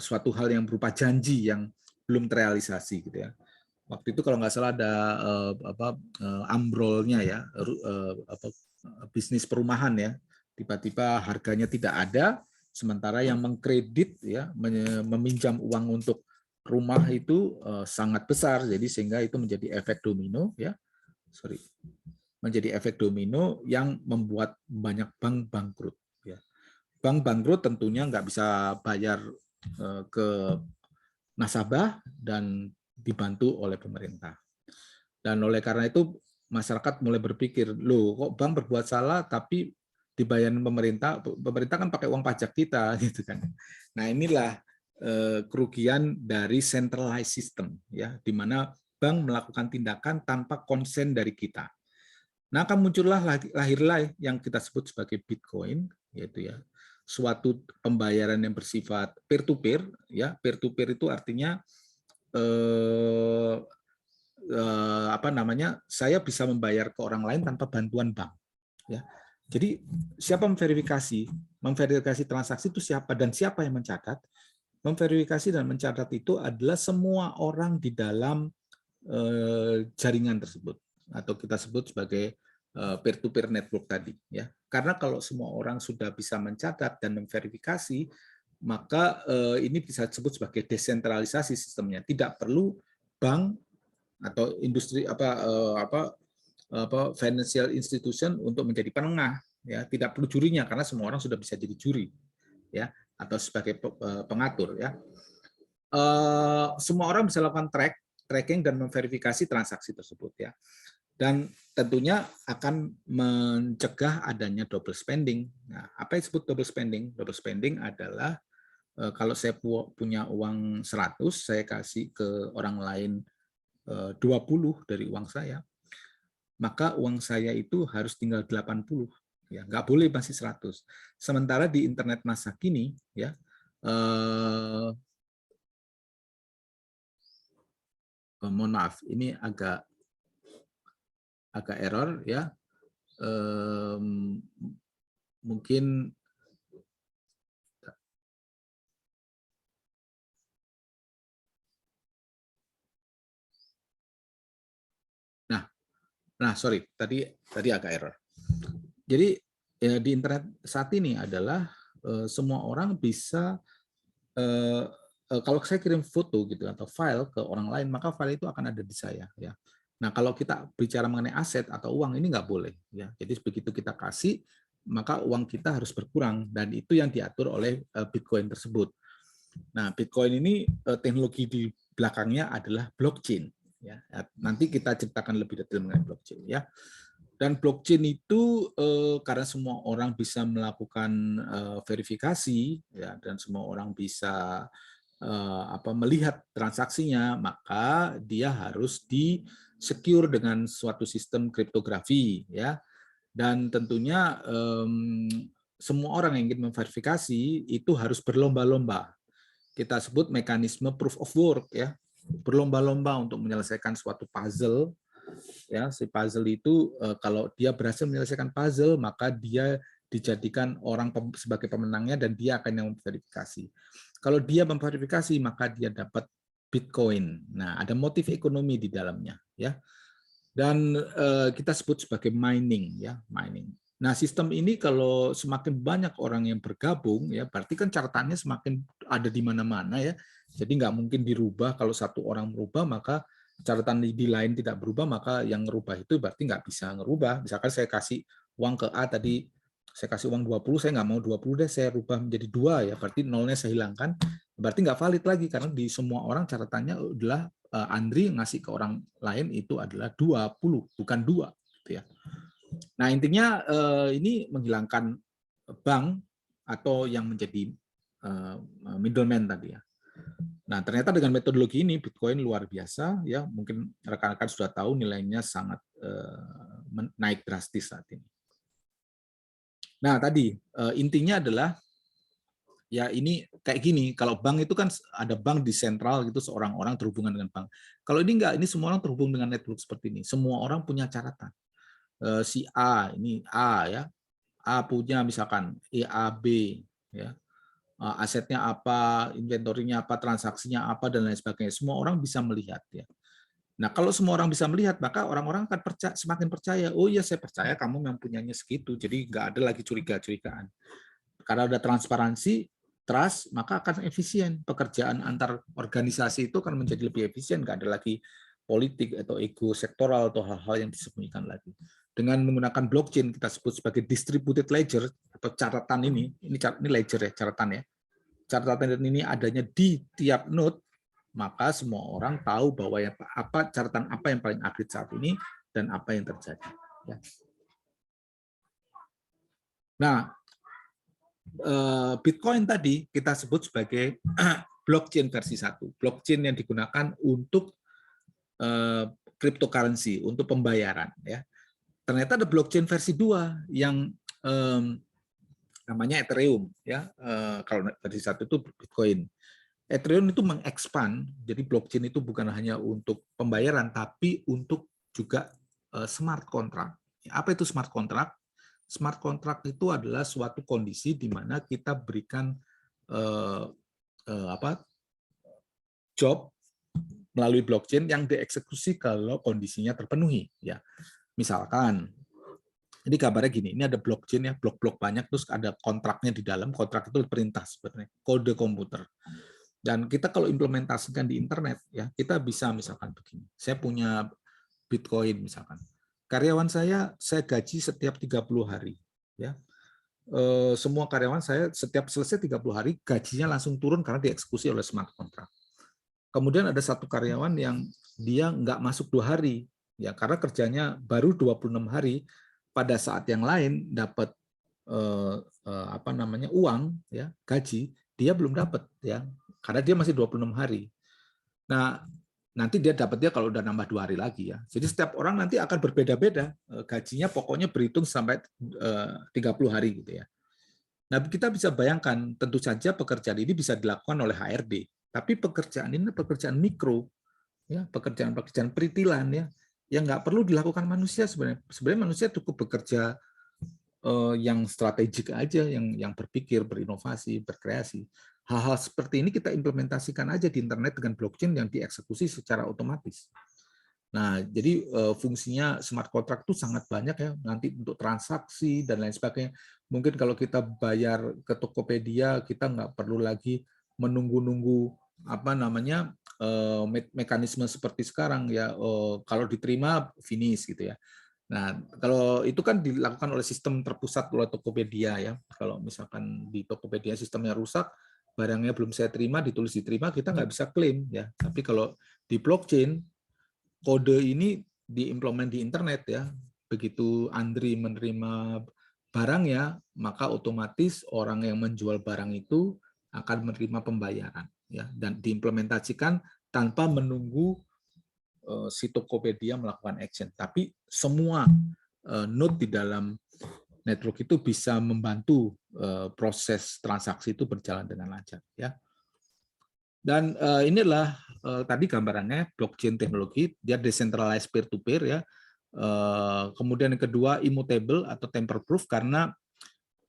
Speaker 1: suatu hal yang berupa janji yang belum terrealisasi gitu ya. Waktu itu kalau nggak salah ada ambrolnya ya, bisnis perumahan ya, tiba-tiba harganya tidak ada, sementara yang mengkredit ya, meminjam uang untuk rumah itu sangat besar, jadi sehingga itu menjadi efek domino ya. menjadi efek domino yang membuat banyak bank bangkrut. Ya. Bank bangkrut tentunya nggak bisa bayar ke nasabah dan dibantu oleh pemerintah. Dan oleh karena itu masyarakat mulai berpikir, loh kok bank berbuat salah tapi dibayarin pemerintah, pemerintah kan pakai uang pajak kita gitu kan. Nah, inilah kerugian dari centralized system ya, di mana bank melakukan tindakan tanpa konsen dari kita. Nah, akan muncullah lahirlah yang kita sebut sebagai Bitcoin, yaitu ya suatu pembayaran yang bersifat peer to peer ya. Peer to peer itu artinya apa namanya, saya bisa membayar ke orang lain tanpa bantuan bank ya. Jadi siapa memverifikasi transaksi itu siapa, dan siapa yang mencatat? Memverifikasi dan mencatat itu adalah semua orang di dalam jaringan tersebut, atau kita sebut sebagai peer to peer network tadi ya. Karena kalau semua orang sudah bisa mencatat dan memverifikasi, maka ini bisa disebut sebagai desentralisasi sistemnya. Tidak perlu bank atau industri financial institution untuk menjadi penengah ya, tidak perlu jurinya karena semua orang sudah bisa jadi juri ya, atau sebagai pengatur ya. Semua orang bisa lakukan tracking dan memverifikasi transaksi tersebut ya, dan tentunya akan mencegah adanya double spending. Nah, apa yang disebut double spending? Double spending adalah kalau saya punya uang 100, saya kasih ke orang lain 20 dari uang saya, maka uang saya itu harus tinggal 80, ya, nggak boleh masih 100. Sementara di internet masa kini, ya, mohon maaf, ini agak error, ya, mungkin Nah, sorry, tadi agak error. Jadi ya, di internet saat ini adalah semua orang bisa kalau saya kirim foto gitu atau file ke orang lain, maka file itu akan ada di saya ya. Nah, kalau kita bicara mengenai aset atau uang ini nggak boleh ya. Jadi begitu kita kasih, maka uang kita harus berkurang, dan itu yang diatur oleh Bitcoin tersebut. Nah, Bitcoin ini teknologi di belakangnya adalah blockchain. Ya, nanti kita ceritakan lebih detail mengenai blockchain ya. Dan blockchain itu karena semua orang bisa melakukan verifikasi ya, dan semua orang bisa melihat transaksinya, maka dia harus di secure dengan suatu sistem kriptografi ya. Dan tentunya semua orang yang ingin memverifikasi itu harus berlomba-lomba. Kita sebut mekanisme proof of work ya, berlomba-lomba untuk menyelesaikan suatu puzzle ya. Si puzzle itu kalau dia berhasil menyelesaikan puzzle, maka dia dijadikan orang sebagai pemenangnya dan dia akan yang memverifikasi. Kalau dia memverifikasi, maka dia dapat Bitcoin. Nah, ada motif ekonomi di dalamnya ya. Dan kita sebut sebagai mining ya, mining. Nah, sistem ini kalau semakin banyak orang yang bergabung ya, berarti kan catatannya semakin ada di mana-mana ya. Jadi nggak mungkin dirubah. Kalau satu orang merubah, maka catatan di lain tidak berubah, maka yang ngerubah itu berarti nggak bisa ngerubah. Misalkan saya kasih uang ke A tadi, saya kasih uang 20, saya nggak mau 20 deh, saya rubah menjadi 2 ya, berarti nolnya saya hilangkan, berarti nggak valid lagi, karena di semua orang catatannya adalah Andri ngasih ke orang lain itu adalah 20, bukan 2. Gitu ya. Nah, intinya ini menghilangkan bank atau yang menjadi middleman tadi ya. Nah, ternyata dengan metodologi ini Bitcoin luar biasa ya, mungkin rekan-rekan sudah tahu nilainya sangat naik drastis saat ini. Nah, tadi intinya adalah ya ini kayak gini, kalau bank itu kan ada bank di sentral gitu, seorang orang terhubungan dengan bank. Kalau ini enggak, ini semua orang terhubung dengan network seperti ini. Semua orang punya catatan. Si A, ini A ya, A punya misalkan EAB ya. Asetnya apa, inventorinya apa, transaksinya apa, dan lain sebagainya. Semua orang bisa melihat ya. Nah, kalau semua orang bisa melihat, maka orang-orang akan semakin percaya. Oh iya, saya percaya kamu mempunyainya segitu. Jadi nggak ada lagi curiga-curigaan. Karena ada transparansi, trust, maka akan efisien. Pekerjaan antar organisasi itu akan menjadi lebih efisien. Nggak ada lagi politik atau ego sektoral atau hal-hal yang disembunyikan lagi. dengan menggunakan blockchain, kita sebut sebagai distributed ledger atau catatan ini ledger ya, catatan ya. Catatan ini adanya di tiap node, maka semua orang tahu bahwa catatan apa yang paling update saat ini dan apa yang terjadi. Ya. Nah, Bitcoin tadi kita sebut sebagai blockchain versi 1, blockchain yang digunakan untuk cryptocurrency, untuk pembayaran. Ya. Ternyata ada blockchain versi 2 yang namanya Ethereum. Ya. Kalau versi 1 itu Bitcoin. Ethereum itu mengekspan, jadi blockchain itu bukan hanya untuk pembayaran, tapi untuk juga smart contract. Apa itu smart contract? Smart contract itu adalah suatu kondisi di mana kita berikan job melalui blockchain yang dieksekusi kalau kondisinya terpenuhi. Ya, misalkan ini kabarnya gini, ini ada blockchain ya, blok-blok banyak, terus ada kontraknya di dalam. Kontrak itu perintah sebenarnya, kode komputer. Dan kita kalau implementasikan di internet, ya kita bisa misalkan begini. Saya punya Bitcoin misalkan. Karyawan saya gaji setiap 30 hari. Ya. Semua karyawan saya setiap selesai 30 hari, gajinya langsung turun karena dieksekusi oleh smart contract. Kemudian ada satu karyawan yang dia nggak masuk 2 hari, ya karena kerjanya baru 26 hari. Pada saat yang lain dapat uang, ya gaji, dia belum dapat, ya karena dia masih 26 hari. Nah, nanti dia dapatnya kalau udah nambah 2 hari lagi ya. Jadi setiap orang nanti akan berbeda-beda gajinya, pokoknya berhitung sampai 30 hari gitu ya. Nah, kita bisa bayangkan tentu saja pekerjaan ini bisa dilakukan oleh HRD, tapi pekerjaan ini pekerjaan mikro, ya pekerjaan peritilan ya, yang nggak perlu dilakukan manusia sebenarnya. Sebenarnya manusia cukup bekerja yang strategik aja, yang berpikir, berinovasi, berkreasi. Hal-hal seperti ini kita implementasikan aja di internet dengan blockchain yang dieksekusi secara otomatis. Nah, jadi fungsinya smart contract itu sangat banyak ya, nanti untuk transaksi dan lain sebagainya. Mungkin kalau kita bayar ke Tokopedia, kita nggak perlu lagi menunggu-nunggu mekanisme seperti sekarang ya. Kalau diterima finish gitu ya. Nah, kalau itu kan dilakukan oleh sistem terpusat oleh Tokopedia ya. Kalau misalkan di Tokopedia sistemnya rusak, barangnya belum saya terima, ditulis diterima, kita nggak bisa klaim ya. Tapi kalau di blockchain, kode ini diimplement di internet ya. Begitu Andri menerima barangnya, maka otomatis orang yang menjual barang itu akan menerima pembayaran ya, dan diimplementasikan tanpa menunggu si Tokopedia melakukan action. Tapi semua node di dalam network itu bisa membantu proses transaksi itu berjalan dengan lancar. Ya. Dan inilah tadi gambarannya blockchain teknologi, dia decentralized peer-to-peer ya. Kemudian yang kedua immutable atau tamper-proof karena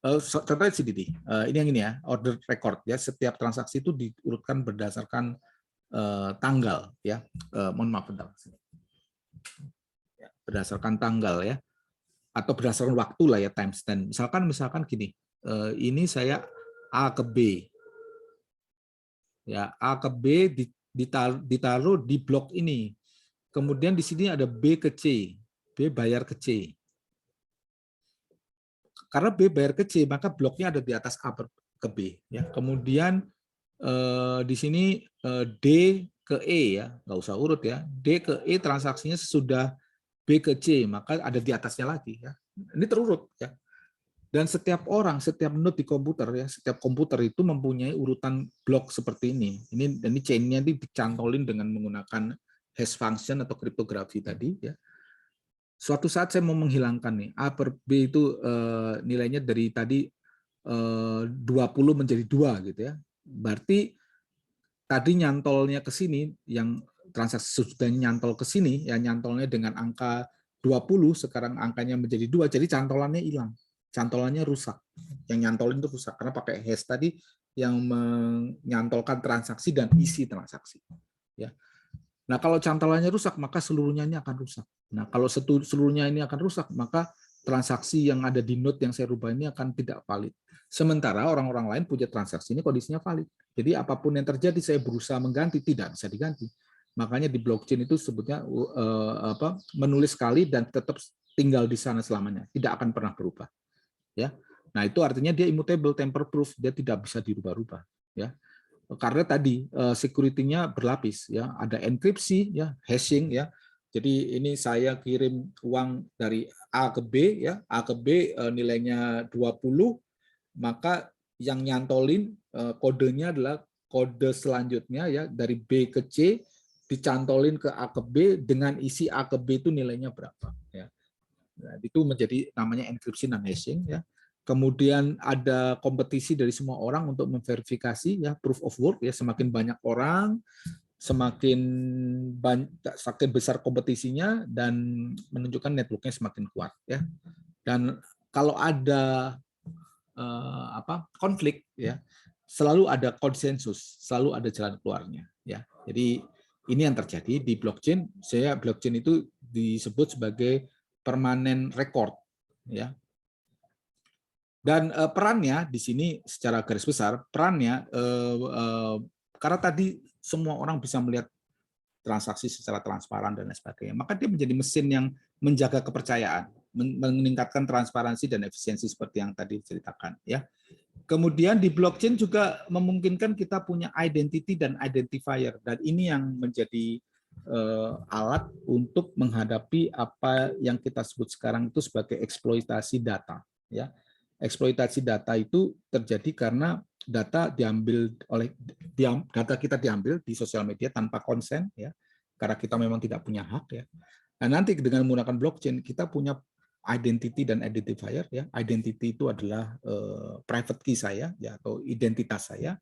Speaker 1: contohnya CDD. Ini yang ini ya, order record ya. Setiap transaksi itu diurutkan berdasarkan tanggal ya. Mohon maaf bentar. Ya, berdasarkan tanggal ya, atau berdasarkan waktu lah ya, timestamp. Misalkan gini, ini saya A ke B. Ya, A ke B ditaruh di blok ini. Kemudian di sini ada B ke C. B bayar ke C. Karena B bayar ke C, maka bloknya ada di atas A ke B. Ya. Kemudian di sini D ke E ya, nggak usah urut ya. D ke E transaksinya sesudah B ke C, maka ada di atasnya lagi ya. Ini terurut ya. Dan setiap orang, setiap node di komputer ya, setiap komputer itu mempunyai urutan blok seperti ini. Ini chain-nya dicantolin dengan menggunakan hash function atau kriptografi tadi ya. Suatu saat saya mau menghilangkan nih A per B itu nilainya dari tadi 20 menjadi 2 gitu ya. Berarti tadi nyantolnya ke sini, yang transaksi sudah nyantol ke sini, ya nyantolnya dengan angka 20, sekarang angkanya menjadi 2, jadi cantolannya hilang. Cantolannya rusak. Yang nyantolin itu rusak karena pakai hash tadi yang menyantolkan transaksi dan isi transaksi. Ya. Nah, kalau cantolannya rusak, maka seluruhnya ini akan rusak. Nah, kalau seluruhnya ini akan rusak, maka transaksi yang ada di node yang saya rubah ini akan tidak valid. Sementara orang-orang lain punya transaksi ini kondisinya valid. Jadi apapun yang terjadi, saya berusaha mengganti, tidak bisa diganti. Makanya di blockchain itu sebutnya menulis sekali dan tetap tinggal di sana selamanya, tidak akan pernah berubah. Ya, nah itu artinya dia immutable, tamper proof, dia tidak bisa dirubah-rubah. Ya, karena tadi security-nya berlapis. Ya, ada enkripsi, ya, hashing, ya. Jadi ini saya kirim uang dari A ke B, ya, A ke B nilainya 20, maka yang nyantolin kodenya adalah kode selanjutnya, ya, dari B ke C dicantolin ke A ke B dengan isi A ke B itu nilainya berapa, ya. Nah, itu menjadi namanya enkripsi dan hashing, ya. Kemudian ada kompetisi dari semua orang untuk memverifikasi, ya, proof of work, ya, semakin banyak orang semakin besar kompetisinya dan menunjukkan networknya semakin kuat, ya. Dan kalau ada konflik, ya, selalu ada konsensus, selalu ada jalan keluarnya, ya. Jadi ini yang terjadi di blockchain. Blockchain itu disebut sebagai permanent record, ya. Dan perannya di sini secara garis besar, perannya karena tadi semua orang bisa melihat transaksi secara transparan dan lain sebagainya, maka dia menjadi mesin yang menjaga kepercayaan, meningkatkan transparansi dan efisiensi seperti yang tadi diceritakan, ya. Kemudian di blockchain juga memungkinkan kita punya identity dan identifier, dan ini yang menjadi alat untuk menghadapi apa yang kita sebut sekarang itu sebagai eksploitasi data, ya. Eksploitasi data itu terjadi karena data kita diambil di sosial media tanpa konsen, ya, karena kita memang tidak punya hak, ya. Nah, nanti dengan menggunakan blockchain kita punya identity dan identifier, ya. Identity itu adalah private key saya, ya, atau identitas saya.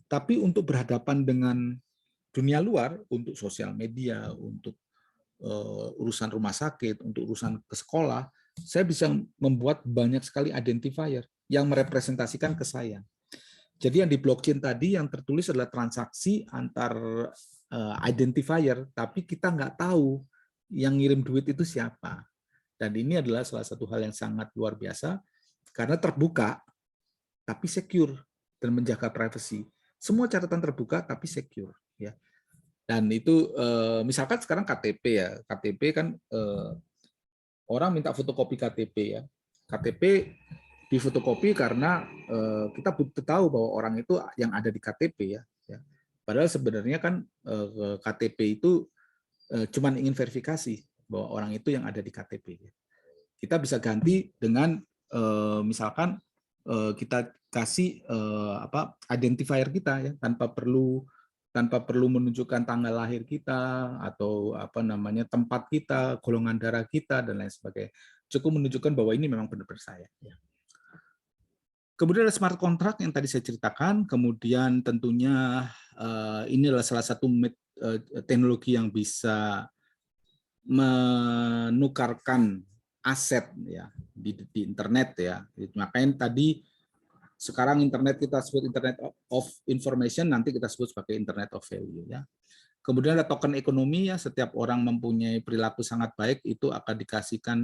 Speaker 1: Tapi untuk berhadapan dengan dunia luar, untuk sosial media, untuk urusan rumah sakit, untuk urusan ke sekolah, saya bisa membuat banyak sekali identifier yang merepresentasikan ke saya. Jadi yang di blockchain tadi yang tertulis adalah transaksi antar identifier, tapi kita nggak tahu yang ngirim duit itu siapa. Dan ini adalah salah satu hal yang sangat luar biasa karena terbuka tapi secure dan menjaga privasi. Semua catatan terbuka tapi secure, ya. Dan itu misalkan sekarang KTP, ya. KTP kan orang minta fotokopi KTP, ya. KTP difotokopi karena kita butuh tahu bahwa orang itu yang ada di KTP, ya. Padahal sebenarnya kan KTP itu cuma ingin verifikasi bahwa orang itu yang ada di KTP. Kita bisa ganti dengan misalkan kita kasih identifier kita, ya, tanpa perlu menunjukkan tanggal lahir kita atau tempat kita, golongan darah kita dan lain sebagainya. Cukup menunjukkan bahwa ini memang benar-benar saya, ya. Kemudian ada smart contract yang tadi saya ceritakan. Kemudian tentunya ini adalah salah satu teknologi yang bisa menukarkan aset, ya, di internet, ya. Makanya tadi sekarang internet kita sebut Internet of Information, nanti kita sebut sebagai Internet of Value, ya. Kemudian ada token ekonomi, ya, setiap orang mempunyai perilaku sangat baik itu akan dikasihkan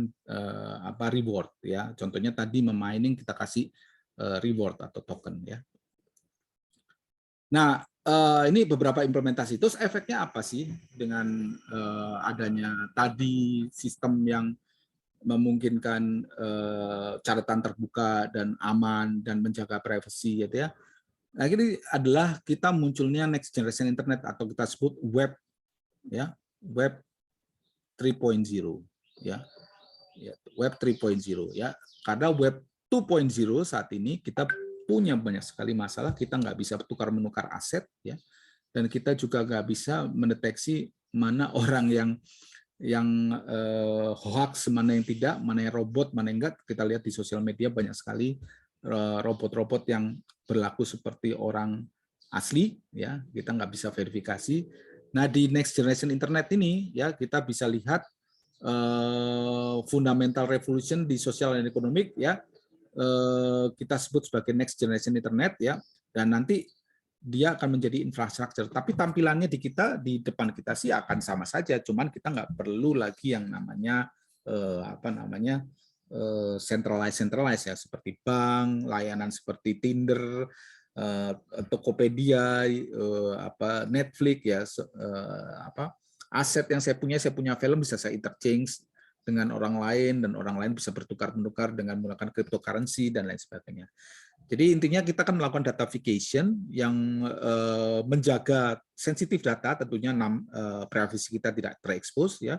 Speaker 1: reward, ya. Contohnya tadi memining kita kasih reward atau token, ya. Nah, ini beberapa implementasi. Terus efeknya apa sih dengan adanya tadi sistem yang memungkinkan catatan terbuka dan aman dan menjaga privasi, gitu, ya. Nah, ini adalah kita munculnya next generation internet atau kita sebut web, ya, web 3.0, ya. Web 3.0, ya. Karena web 2.0 saat ini kita punya banyak sekali masalah, kita nggak bisa tukar-menukar aset, ya, dan kita juga nggak bisa mendeteksi mana orang yang hoax, mana yang tidak, mana yang robot, mana yang enggak. Kita lihat di sosial media banyak sekali robot-robot yang berlaku seperti orang asli, ya, kita nggak bisa verifikasi. Nah, di next generation internet ini, ya, kita bisa lihat fundamental revolution di sosial dan ekonomi, ya, kita sebut sebagai next generation internet, ya, dan nanti dia akan menjadi infrastruktur. Tapi tampilannya di depan kita sih akan sama saja, cuman kita nggak perlu lagi yang namanya centralized, ya, seperti bank, layanan seperti Tinder, Tokopedia, Netflix, ya, aset yang saya punya film bisa saya interchange dengan orang lain dan orang lain bisa bertukar-menukar dengan menggunakan cryptocurrency dan lain sebagainya. Jadi intinya kita akan melakukan datafication yang menjaga sensitif data, tentunya privasi kita tidak terekspos ya.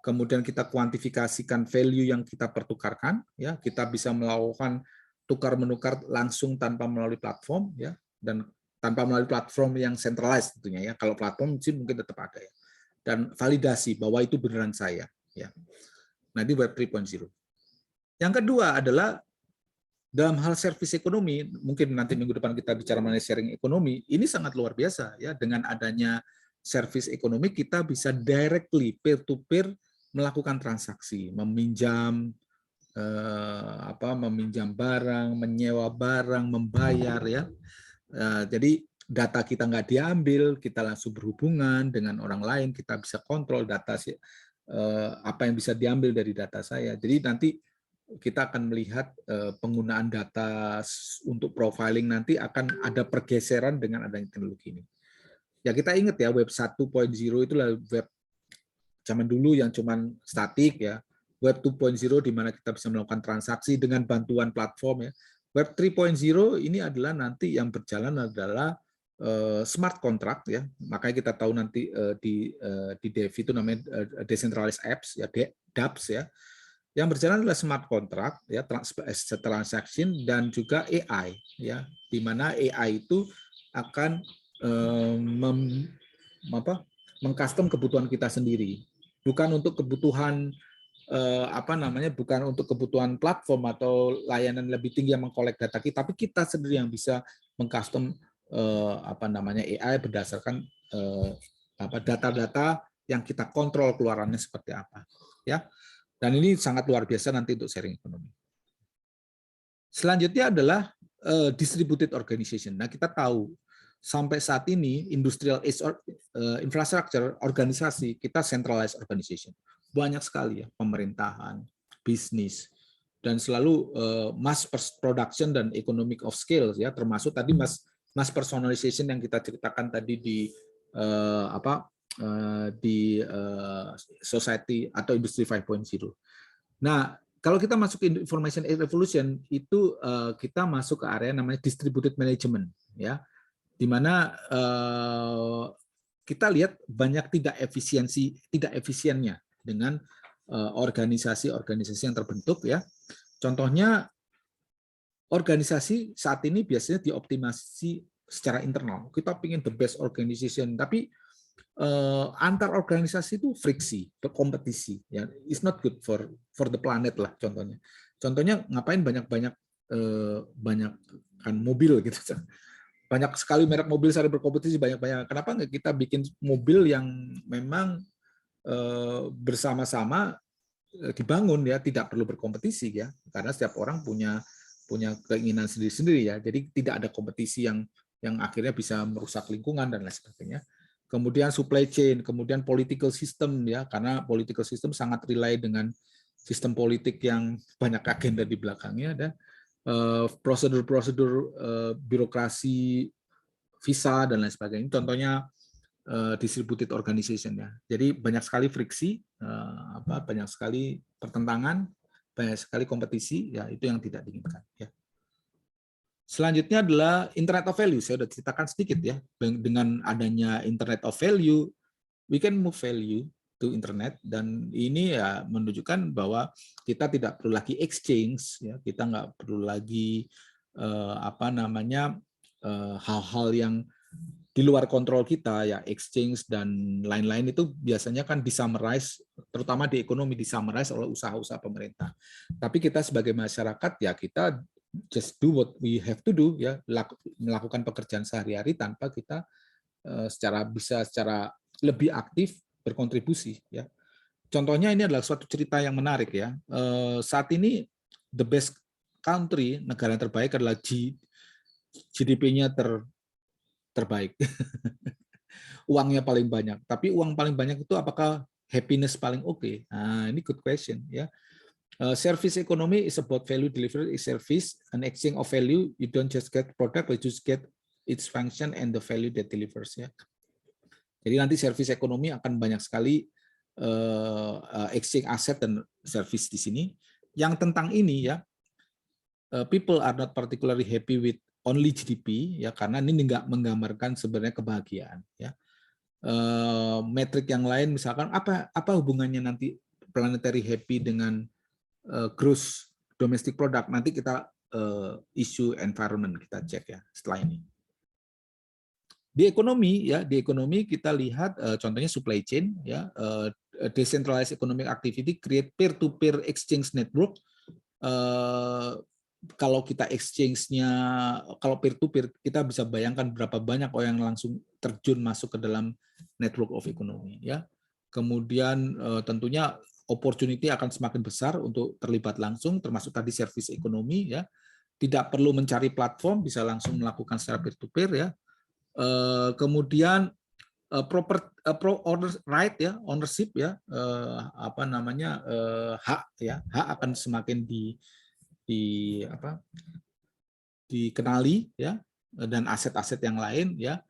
Speaker 1: Kemudian kita kuantifikasikan value yang kita pertukarkan ya, kita bisa melakukan tukar-menukar langsung tanpa melalui platform ya, dan tanpa melalui platform yang centralized tentunya ya. Kalau platform mungkin tetap ada ya. Dan validasi bahwa itu beneran saya ya. Nah, di Web 3.0. Yang kedua adalah dalam hal service ekonomi, mungkin nanti minggu depan kita bicara mengenai sharing ekonomi, ini sangat luar biasa ya. Dengan adanya service ekonomi kita bisa directly peer to peer melakukan transaksi, meminjam meminjam barang, menyewa barang, membayar ya. Jadi data kita nggak diambil, kita langsung berhubungan dengan orang lain, kita bisa kontrol data apa yang bisa diambil dari data saya. Jadi nanti kita akan melihat penggunaan data untuk profiling nanti akan ada pergeseran dengan adanya teknologi ini. Ya kita ingat ya, Web 1.0 itulah web zaman dulu yang cuman statik ya. Web 2.0 di mana kita bisa melakukan transaksi dengan bantuan platform ya. Web 3.0 ini adalah nanti yang berjalan adalah smart contract ya. Makanya kita tahu nanti di Dev itu namanya decentralized apps ya, dApps ya. Yang berjalan adalah smart contract ya, transaction dan juga AI ya, di mana AI itu akan mengcustom kebutuhan kita sendiri, bukan untuk kebutuhan bukan untuk kebutuhan platform atau layanan lebih tinggi yang mengkolek data kita, tapi kita sendiri yang bisa mengcustom AI berdasarkan data-data yang kita kontrol keluarannya seperti apa ya. Dan ini sangat luar biasa nanti untuk sharing ekonomi. Selanjutnya adalah distributed organization. Nah, kita tahu sampai saat ini industrial infrastructure organisasi kita centralized organization. Banyak sekali ya, pemerintahan, bisnis, dan selalu mass production dan economic of scale ya, termasuk tadi mass personalization yang kita ceritakan tadi di society atau industri 5.0. Nah, kalau kita masuk ke information revolution itu kita masuk ke area namanya distributed management ya, di mana kita lihat banyak tidak efisiennya dengan organisasi-organisasi yang terbentuk ya. Contohnya organisasi saat ini biasanya dioptimasi secara internal. Kita ingin the best organization, tapi antar organisasi itu friksi, berkompetisi ya. It's not good for the planet lah contohnya. Contohnya ngapain banyak kan mobil gitu. Banyak sekali merek mobil saling berkompetisi banyak-banyak. Kenapa nggak kita bikin mobil yang memang bersama-sama dibangun ya, tidak perlu berkompetisi ya. Karena setiap orang punya keinginan sendiri-sendiri ya. Jadi tidak ada kompetisi yang akhirnya bisa merusak lingkungan dan lain sebagainya. Kemudian supply chain, kemudian political system ya, karena political system sangat rely dengan sistem politik yang banyak agenda di belakangnya, dan prosedur-prosedur birokrasi, visa dan lain sebagainya. Contohnya distributed organization ya. Jadi banyak sekali friksi, banyak sekali pertentangan, banyak sekali kompetisi ya, itu yang tidak diinginkan ya. Selanjutnya adalah Internet of Value. Saya sudah ceritakan sedikit ya. Dengan adanya Internet of Value, we can move value to Internet, dan ini ya menunjukkan bahwa kita tidak perlu lagi exchange, ya. Kita nggak perlu lagi hal-hal yang di luar kontrol kita, ya exchange dan lain-lain itu biasanya kan disummarize, terutama di ekonomi disummarize oleh usaha-usaha pemerintah. Tapi kita sebagai masyarakat ya kita just do what we have to do ya, melakukan pekerjaan sehari-hari tanpa kita secara lebih aktif berkontribusi ya. Contohnya ini adalah suatu cerita yang menarik ya. Saat ini the best country, negara yang terbaik adalah GDP-nya terbaik. Uangnya paling banyak. Tapi uang paling banyak itu apakah happiness paling oke? Nah, ini good question ya. Service economy is about value delivered is service, an exchange of value. You don't just get product, but you just get its function and the value that delivers ya. Jadi nanti service ekonomi akan banyak sekali exchange aset dan service di sini. Yang tentang ini ya, people are not particularly happy with only GDP ya, karena ini nggak menggambarkan sebenarnya kebahagiaan ya. Metrik yang lain misalkan apa hubungannya nanti planetary happy dengan gross domestic product, nanti kita isu environment kita cek ya setelah ini. Di ekonomi kita lihat contohnya supply chain ya, decentralized economic activity create peer-to-peer exchange network. Kalau kita exchange-nya, kalau peer-to-peer, kita bisa bayangkan berapa banyak orang yang langsung terjun masuk ke dalam network of economy ya. Kemudian tentunya opportunity akan semakin besar untuk terlibat langsung, termasuk tadi service ekonomi ya. Tidak perlu mencari platform, bisa langsung melakukan secara peer-to-peer ya. Kemudian ownership ya, hak ya, hak akan semakin dikenali ya, dan aset-aset yang lain ya.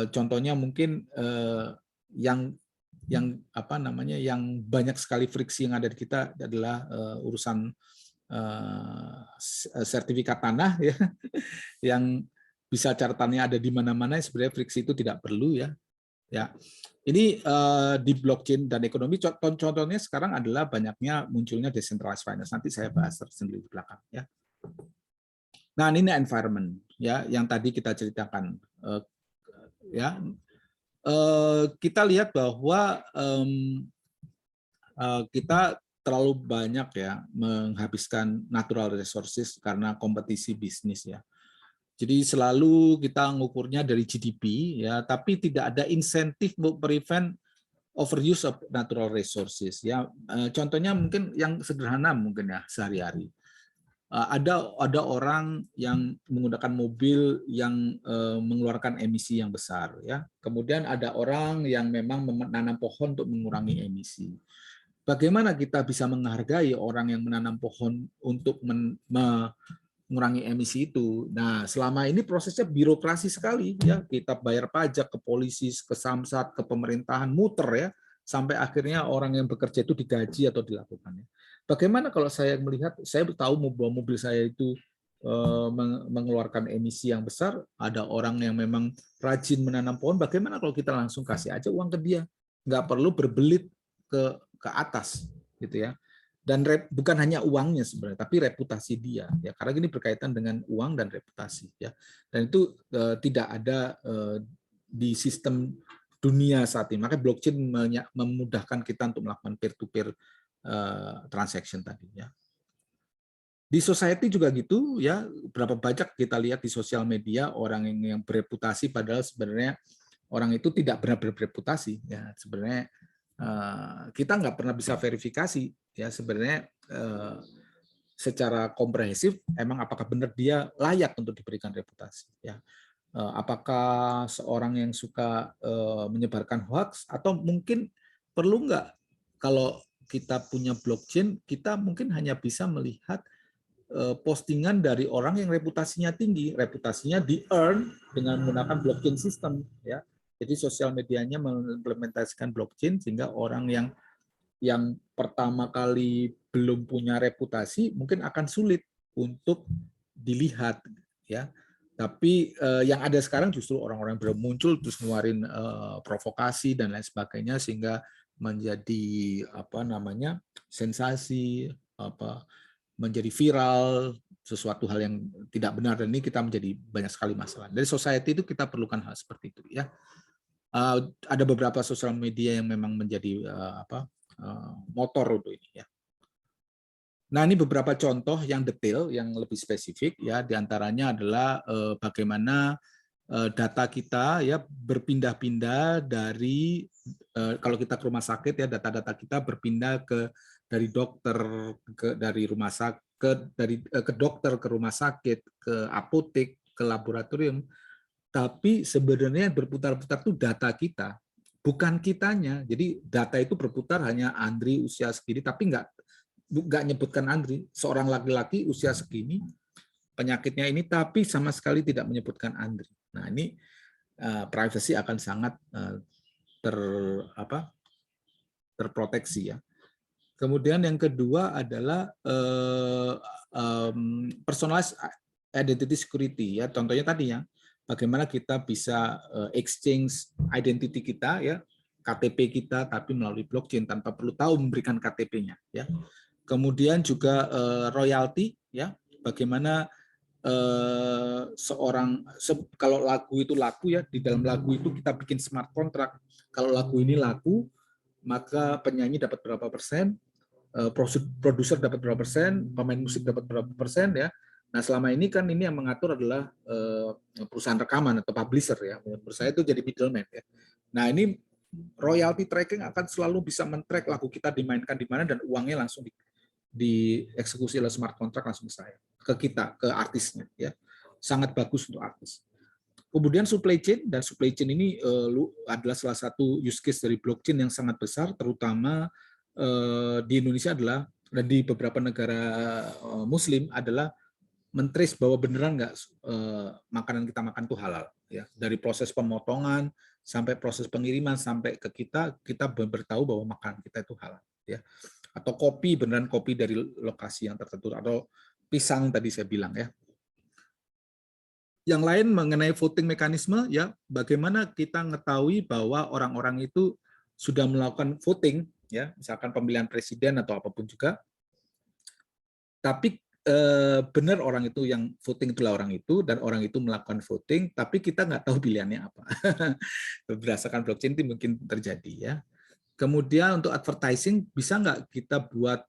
Speaker 1: Contohnya mungkin yang banyak sekali friksi yang ada di kita adalah urusan sertifikat tanah ya, yang bisa catatannya ada di mana-mana, sebenarnya friksi itu tidak perlu ya. Ya, ini di blockchain dan ekonomi contohnya sekarang adalah banyaknya munculnya decentralized finance. Nanti saya bahas tersendiri di belakang ya. Nah, ini environment ya yang tadi kita ceritakan ya. Kita lihat bahwa kita terlalu banyak ya menghabiskan natural resources karena kompetisi bisnis ya. Jadi selalu kita ngukurnya dari GDP ya, tapi tidak ada insentif untuk prevent overuse of natural resources ya. Contohnya mungkin yang sederhana mungkin ya sehari-hari. Ada orang yang menggunakan mobil yang mengeluarkan emisi yang besar ya. Kemudian ada orang yang memang menanam pohon untuk mengurangi emisi. Bagaimana kita bisa menghargai orang yang menanam pohon untuk mengurangi emisi itu? Nah, selama ini prosesnya birokrasi sekali ya. Kita bayar pajak ke polisi, ke Samsat, ke pemerintahan, muter ya, sampai akhirnya orang yang bekerja itu digaji atau dilakukan. Bagaimana kalau saya melihat, saya tahu bahwa mobil saya itu mengeluarkan emisi yang besar, ada orang yang memang rajin menanam pohon, bagaimana kalau kita langsung kasih aja uang ke dia, nggak perlu berbelit ke atas gitu ya. Dan bukan hanya uangnya sebenarnya, tapi reputasi dia ya, karena ini berkaitan dengan uang dan reputasi ya. Dan itu tidak ada di sistem dunia saat ini. Makanya blockchain memudahkan kita untuk melakukan peer-to-peer transaction tadi ya. Di society juga gitu ya, berapa banyak kita lihat di sosial media orang yang bereputasi padahal sebenarnya orang itu tidak benar bereputasi ya. Sebenarnya kita nggak pernah bisa verifikasi ya sebenarnya secara komprehensif emang apakah benar dia layak untuk diberikan reputasi ya. Apakah seorang yang suka menyebarkan hoax, atau mungkin perlu nggak kalau kita punya blockchain, kita mungkin hanya bisa melihat postingan dari orang yang reputasinya tinggi, reputasinya di-earn dengan menggunakan blockchain system ya. Jadi sosial medianya mengimplementasikan blockchain sehingga orang yang pertama kali belum punya reputasi mungkin akan sulit untuk dilihat ya. Tapi yang ada sekarang justru orang-orang baru muncul terus ngeluarin provokasi dan lain sebagainya sehingga menjadi sensasi, menjadi viral, sesuatu hal yang tidak benar, dan ini kita menjadi banyak sekali masalah. Dari society itu kita perlukan hal seperti itu ya. Ada beberapa sosial media yang memang menjadi motor untuk ini ya. Nah, ini beberapa contoh yang detail, yang lebih spesifik ya. Di antaranya adalah bagaimana data kita ya berpindah-pindah dari kalau kita ke rumah sakit ya, data-data kita berpindah dari dokter dari rumah sakit, ke dokter, ke rumah sakit, ke apotek, ke laboratorium. Tapi sebenarnya berputar-putar itu data kita, bukan kitanya. Jadi data itu berputar hanya Andri usia segini, tapi nggak nyebutkan Andri, seorang laki-laki usia segini, penyakitnya ini, tapi sama sekali tidak menyebutkan Andri. Nah, ini privacy akan sangat terproteksi ya. Kemudian yang kedua adalah personalized identity security ya. Contohnya tadi ya, bagaimana kita bisa exchange identity kita ya, KTP kita tapi melalui blockchain tanpa perlu tahu memberikan KTP-nya ya. Kemudian juga royalty ya, bagaimana kalau lagu itu laku ya, di dalam lagu itu kita bikin smart contract. Kalau lagu ini laku, maka penyanyi dapat berapa persen, produser dapat berapa persen, pemain musik dapat berapa persen ya. Nah selama ini kan ini yang mengatur adalah perusahaan rekaman atau publisher ya. Menurut saya itu jadi middleman ya. Nah ini royalty tracking akan selalu bisa men-track lagu kita dimainkan di mana dan uangnya langsung dieksekusi oleh smart contract langsung ke saya, ke kita, ke artisnya ya. Sangat bagus untuk artis. Kemudian supply chain, dan supply chain ini adalah salah satu use case dari blockchain yang sangat besar, terutama di Indonesia adalah, dan di beberapa negara Muslim adalah men-trace bahwa beneran nggak makanan kita makan itu halal ya. Dari proses pemotongan sampai proses pengiriman sampai ke kita bertahu bahwa makanan kita itu halal ya. Atau kopi, beneran kopi dari lokasi yang tertentu, atau pisang tadi saya bilang ya. Yang lain mengenai voting mekanisme ya, bagaimana kita mengetahui bahwa orang-orang itu sudah melakukan voting ya, misalkan pemilihan presiden atau apapun juga, tapi benar orang itu yang voting itulah orang itu, dan orang itu melakukan voting, tapi kita nggak tahu pilihannya apa. Berdasarkan blockchain itu mungkin terjadi ya. Kemudian untuk advertising, bisa nggak kita buat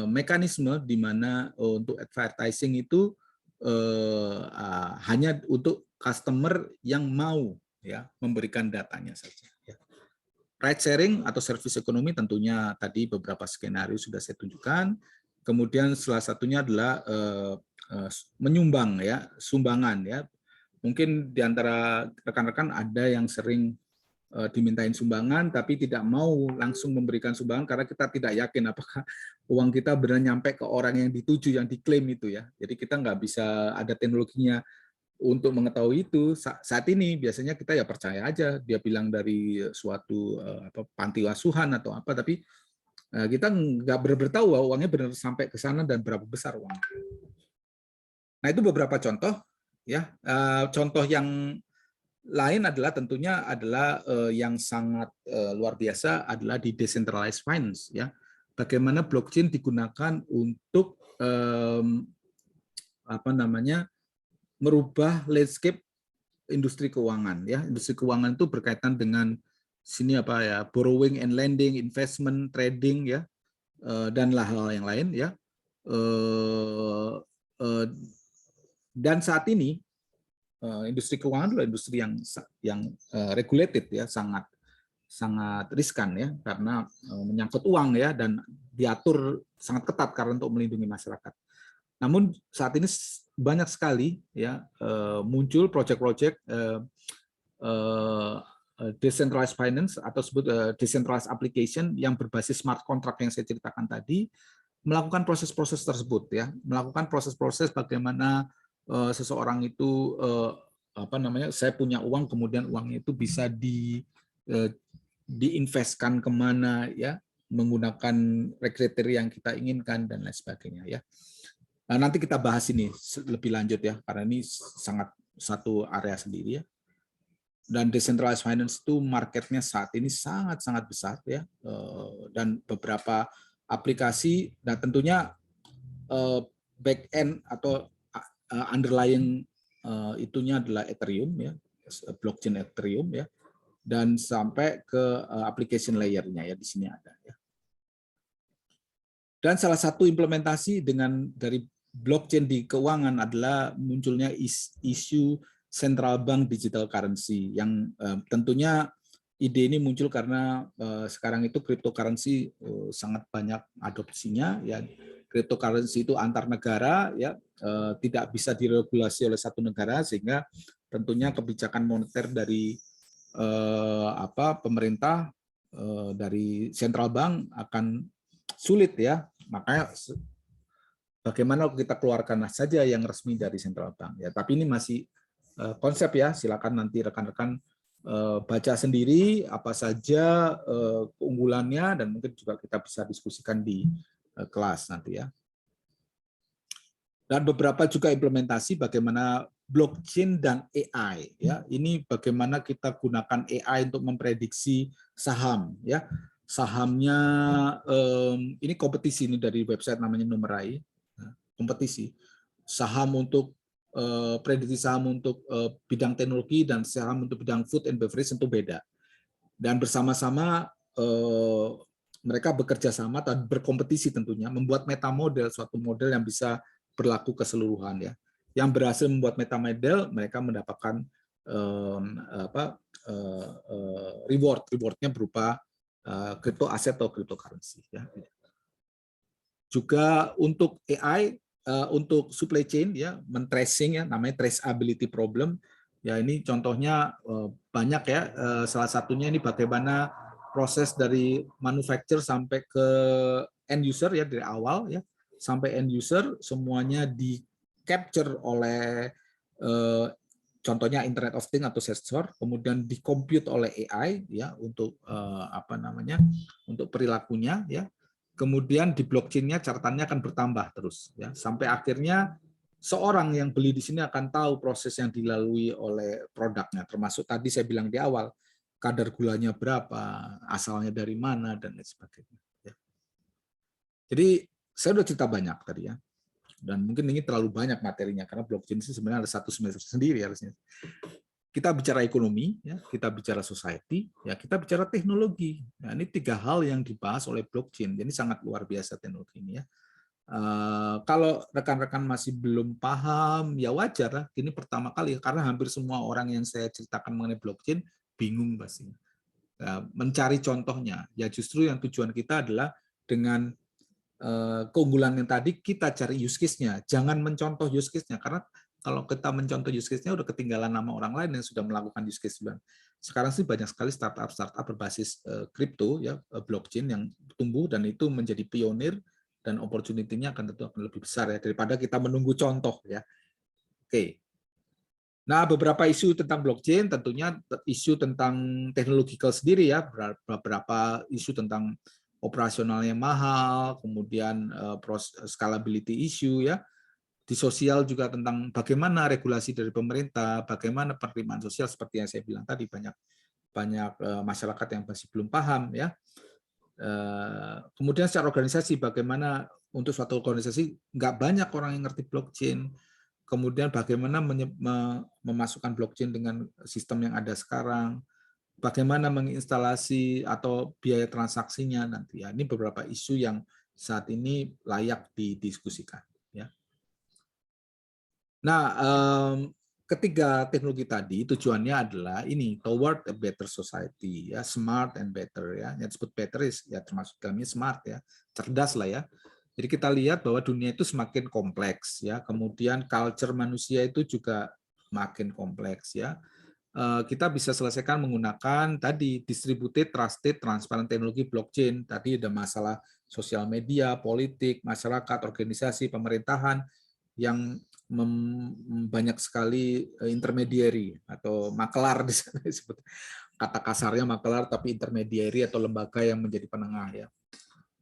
Speaker 1: mekanisme di mana untuk advertising itu hanya untuk customer yang mau ya memberikan datanya saja. Ya. Ride sharing atau service ekonomi tentunya tadi beberapa skenario sudah saya tunjukkan. Kemudian salah satunya adalah menyumbang ya, sumbangan ya. Mungkin di antara rekan-rekan ada yang sering dimintain sumbangan tapi tidak mau langsung memberikan sumbangan karena kita tidak yakin apakah uang kita benar nyampe ke orang yang dituju, yang diklaim itu ya. Jadi kita nggak bisa ada teknologinya untuk mengetahui itu. Saat ini biasanya kita ya percaya aja dia bilang dari suatu panti asuhan atau apa, tapi kita nggak benar-benar tahu bahwa uangnya benar sampai ke sana dan berapa besar uangnya. Nah itu beberapa contoh ya. Contoh yang lain adalah tentunya adalah yang sangat luar biasa adalah di decentralized finance ya. Bagaimana blockchain digunakan untuk merubah landscape industri keuangan ya. Industri keuangan itu berkaitan dengan sini apa ya, borrowing and lending, investment, trading ya, dan hal-hal yang lain ya. Dan saat ini industri keuangan adalah industri yang regulated ya, sangat riskan ya, karena menyangkut uang ya, dan diatur sangat ketat karena untuk melindungi masyarakat. Namun saat ini banyak sekali ya muncul proyek-proyek decentralized finance atau sebut decentralized application yang berbasis smart contract yang saya ceritakan tadi, melakukan proses-proses tersebut ya, melakukan proses-proses bagaimana seseorang itu saya punya uang, kemudian uangnya itu bisa diinvestkan kemana ya, menggunakan kriteria yang kita inginkan dan lain sebagainya ya. Nah, nanti kita bahas ini lebih lanjut ya, karena ini sangat satu area sendiri ya. Dan decentralized finance itu marketnya saat ini sangat besar ya, dan beberapa aplikasi, dan tentunya back end atau underlying itunya adalah Ethereum ya, blockchain Ethereum ya, dan sampai ke application layer-nya ya, di sini ada ya. Dan salah satu implementasi dari blockchain di keuangan adalah munculnya isu central bank digital currency, yang tentunya ide ini muncul karena sekarang itu cryptocurrency sangat banyak adopsinya ya. Cryptocurrency itu antar negara ya, tidak bisa diregulasi oleh satu negara, sehingga tentunya kebijakan moneter dari pemerintah, dari central bank akan sulit ya. Makanya bagaimana kita keluarkan saja yang resmi dari central bank ya. Tapi ini masih konsep ya, silakan nanti rekan-rekan baca sendiri apa saja keunggulannya, dan mungkin juga kita bisa diskusikan di kelas nanti ya. Dan beberapa juga implementasi bagaimana blockchain dan AI ya. Ini bagaimana kita gunakan AI untuk memprediksi saham ya. Sahamnya ini kompetisi ini dari website namanya Numerai. Kompetisi. Saham untuk prediksi saham untuk bidang teknologi dan saham untuk bidang food and beverage tentu beda. Dan bersama-sama mereka bekerja sama dan berkompetisi tentunya membuat meta model, suatu model yang bisa berlaku keseluruhan ya. Yang berhasil membuat meta model, mereka mendapatkan rewardnya berupa crypto aset atau cryptocurrency ya. Juga untuk AI, untuk supply chain ya, men-tracing ya, namanya traceability problem. Ya ini contohnya banyak ya. Salah satunya ini bagaimana proses dari manufacturer sampai ke end user ya, dari awal ya sampai end user semuanya di capture oleh contohnya Internet of Things atau sensor, kemudian di-compute oleh AI ya untuk untuk perilakunya ya. Kemudian di blockchain-nya catatannya akan bertambah terus ya, sampai akhirnya seorang yang beli di sini akan tahu proses yang dilalui oleh produknya, termasuk tadi saya bilang di awal kadar gulanya berapa, asalnya dari mana dan lain sebagainya ya. Jadi saya udah cerita banyak tadi ya, dan mungkin ini terlalu banyak materinya karena blockchain itu sebenarnya ada satu semester sendiri harusnya. Kita bicara ekonomi, ya, kita bicara society, ya, kita bicara teknologi. Nah, ini 3 hal yang dibahas oleh blockchain. Jadi sangat luar biasa teknologi ini ya. Kalau rekan-rekan masih belum paham, ya wajar lah. Ini pertama kali karena hampir semua orang yang saya ceritakan mengenai blockchain bingung pastinya. Mencari contohnya, ya justru yang tujuan kita adalah dengan keunggulan yang tadi kita cari use case-nya, jangan mencontoh use case-nya karena kalau kita mencontoh use case-nya udah ketinggalan nama orang lain yang sudah melakukan use case. Sekarang sih banyak sekali startup berbasis kripto ya, blockchain yang tumbuh dan itu menjadi pionir dan opportunity-nya akan tentu akan lebih besar ya daripada kita menunggu contoh ya. Oke. Nah, beberapa isu tentang blockchain tentunya isu tentang technological sendiri ya, beberapa isu tentang operasionalnya mahal, kemudian scalability issue ya. Di sosial juga tentang bagaimana regulasi dari pemerintah, bagaimana penerimaan sosial seperti yang saya bilang tadi banyak masyarakat yang masih belum paham ya. Kemudian secara organisasi bagaimana untuk suatu organisasi nggak banyak orang yang ngerti blockchain. Kemudian bagaimana memasukkan blockchain dengan sistem yang ada sekarang, bagaimana menginstalasi atau biaya transaksinya nanti ya. Ini beberapa isu yang saat ini layak didiskusikan ya. Nah, ketiga teknologi tadi tujuannya adalah ini toward a better society ya, smart and better ya. Yang disebut better ya termasuk dalamnya smart ya, cerdas lah ya. Jadi kita lihat bahwa dunia itu semakin kompleks ya. Kemudian culture manusia itu juga makin kompleks ya. Kita bisa selesaikan menggunakan tadi distributed, trusted, transparent teknologi blockchain. Tadi ada masalah sosial media, politik, masyarakat, organisasi, pemerintahan yang banyak sekali intermediary atau makelar di sana disebut. Kata kasarnya makelar tapi intermediary atau lembaga yang menjadi penengah ya.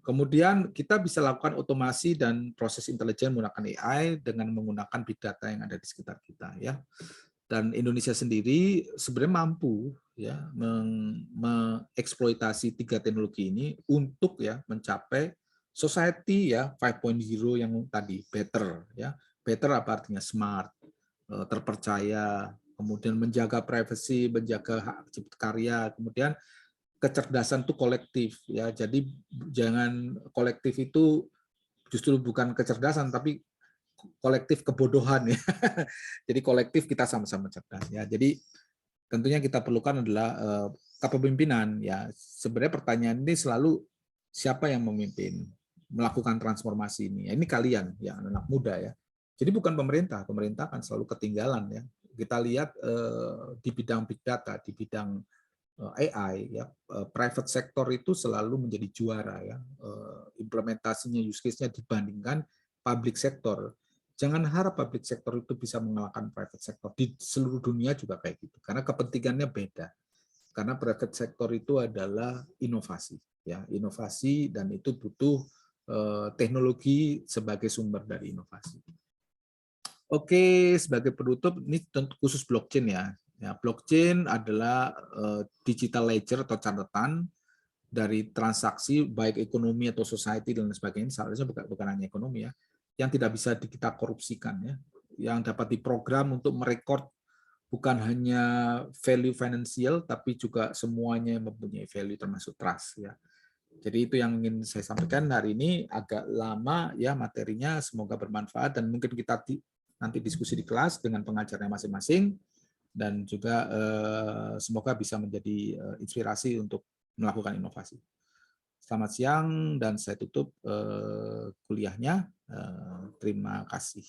Speaker 1: Kemudian kita bisa lakukan otomasi dan proses intelijen menggunakan AI dengan menggunakan big data yang ada di sekitar kita ya. Dan Indonesia sendiri sebenarnya mampu ya mengeksploitasi 3 teknologi ini untuk ya mencapai society ya 5.0 yang tadi better ya. Better apa artinya? Smart, terpercaya, kemudian menjaga privacy, menjaga hak cipta karya, kemudian kecerdasan itu kolektif ya. Jadi jangan kolektif itu justru bukan kecerdasan tapi kolektif kebodohan ya. Jadi kolektif kita sama-sama cerdas ya. Jadi tentunya kita perlukan adalah kepemimpinan ya. Sebenarnya pertanyaan ini selalu siapa yang memimpin melakukan transformasi ini? Ya, ini kalian ya anak muda ya. Jadi bukan pemerintah, pemerintah kan selalu ketinggalan ya. Kita lihat di bidang big data, di bidang AI ya, private sector itu selalu menjadi juara ya. Implementasinya use case-nya dibandingkan public sector. Jangan harap public sector itu bisa mengalahkan private sector. Di seluruh dunia juga kayak gitu. Karena kepentingannya beda. karena private sector itu adalah inovasi, ya, inovasi, dan itu butuh teknologi sebagai sumber dari inovasi. Oke, sebagai penutup ini tentu khusus blockchain ya. Ya, blockchain adalah digital ledger atau catatan dari transaksi baik ekonomi atau society dan sebagainya, seharusnya bukan hanya ekonomi ya, yang tidak bisa kita korupsikan ya, yang dapat diprogram untuk merekod bukan hanya value finansial tapi juga semuanya yang mempunyai value termasuk trust ya. Jadi itu yang ingin saya sampaikan hari ini, agak lama ya materinya, semoga bermanfaat dan mungkin kita nanti diskusi di kelas dengan pengajarnya masing-masing dan juga semoga bisa menjadi inspirasi untuk melakukan inovasi. Selamat siang dan saya tutup kuliahnya. Terima kasih.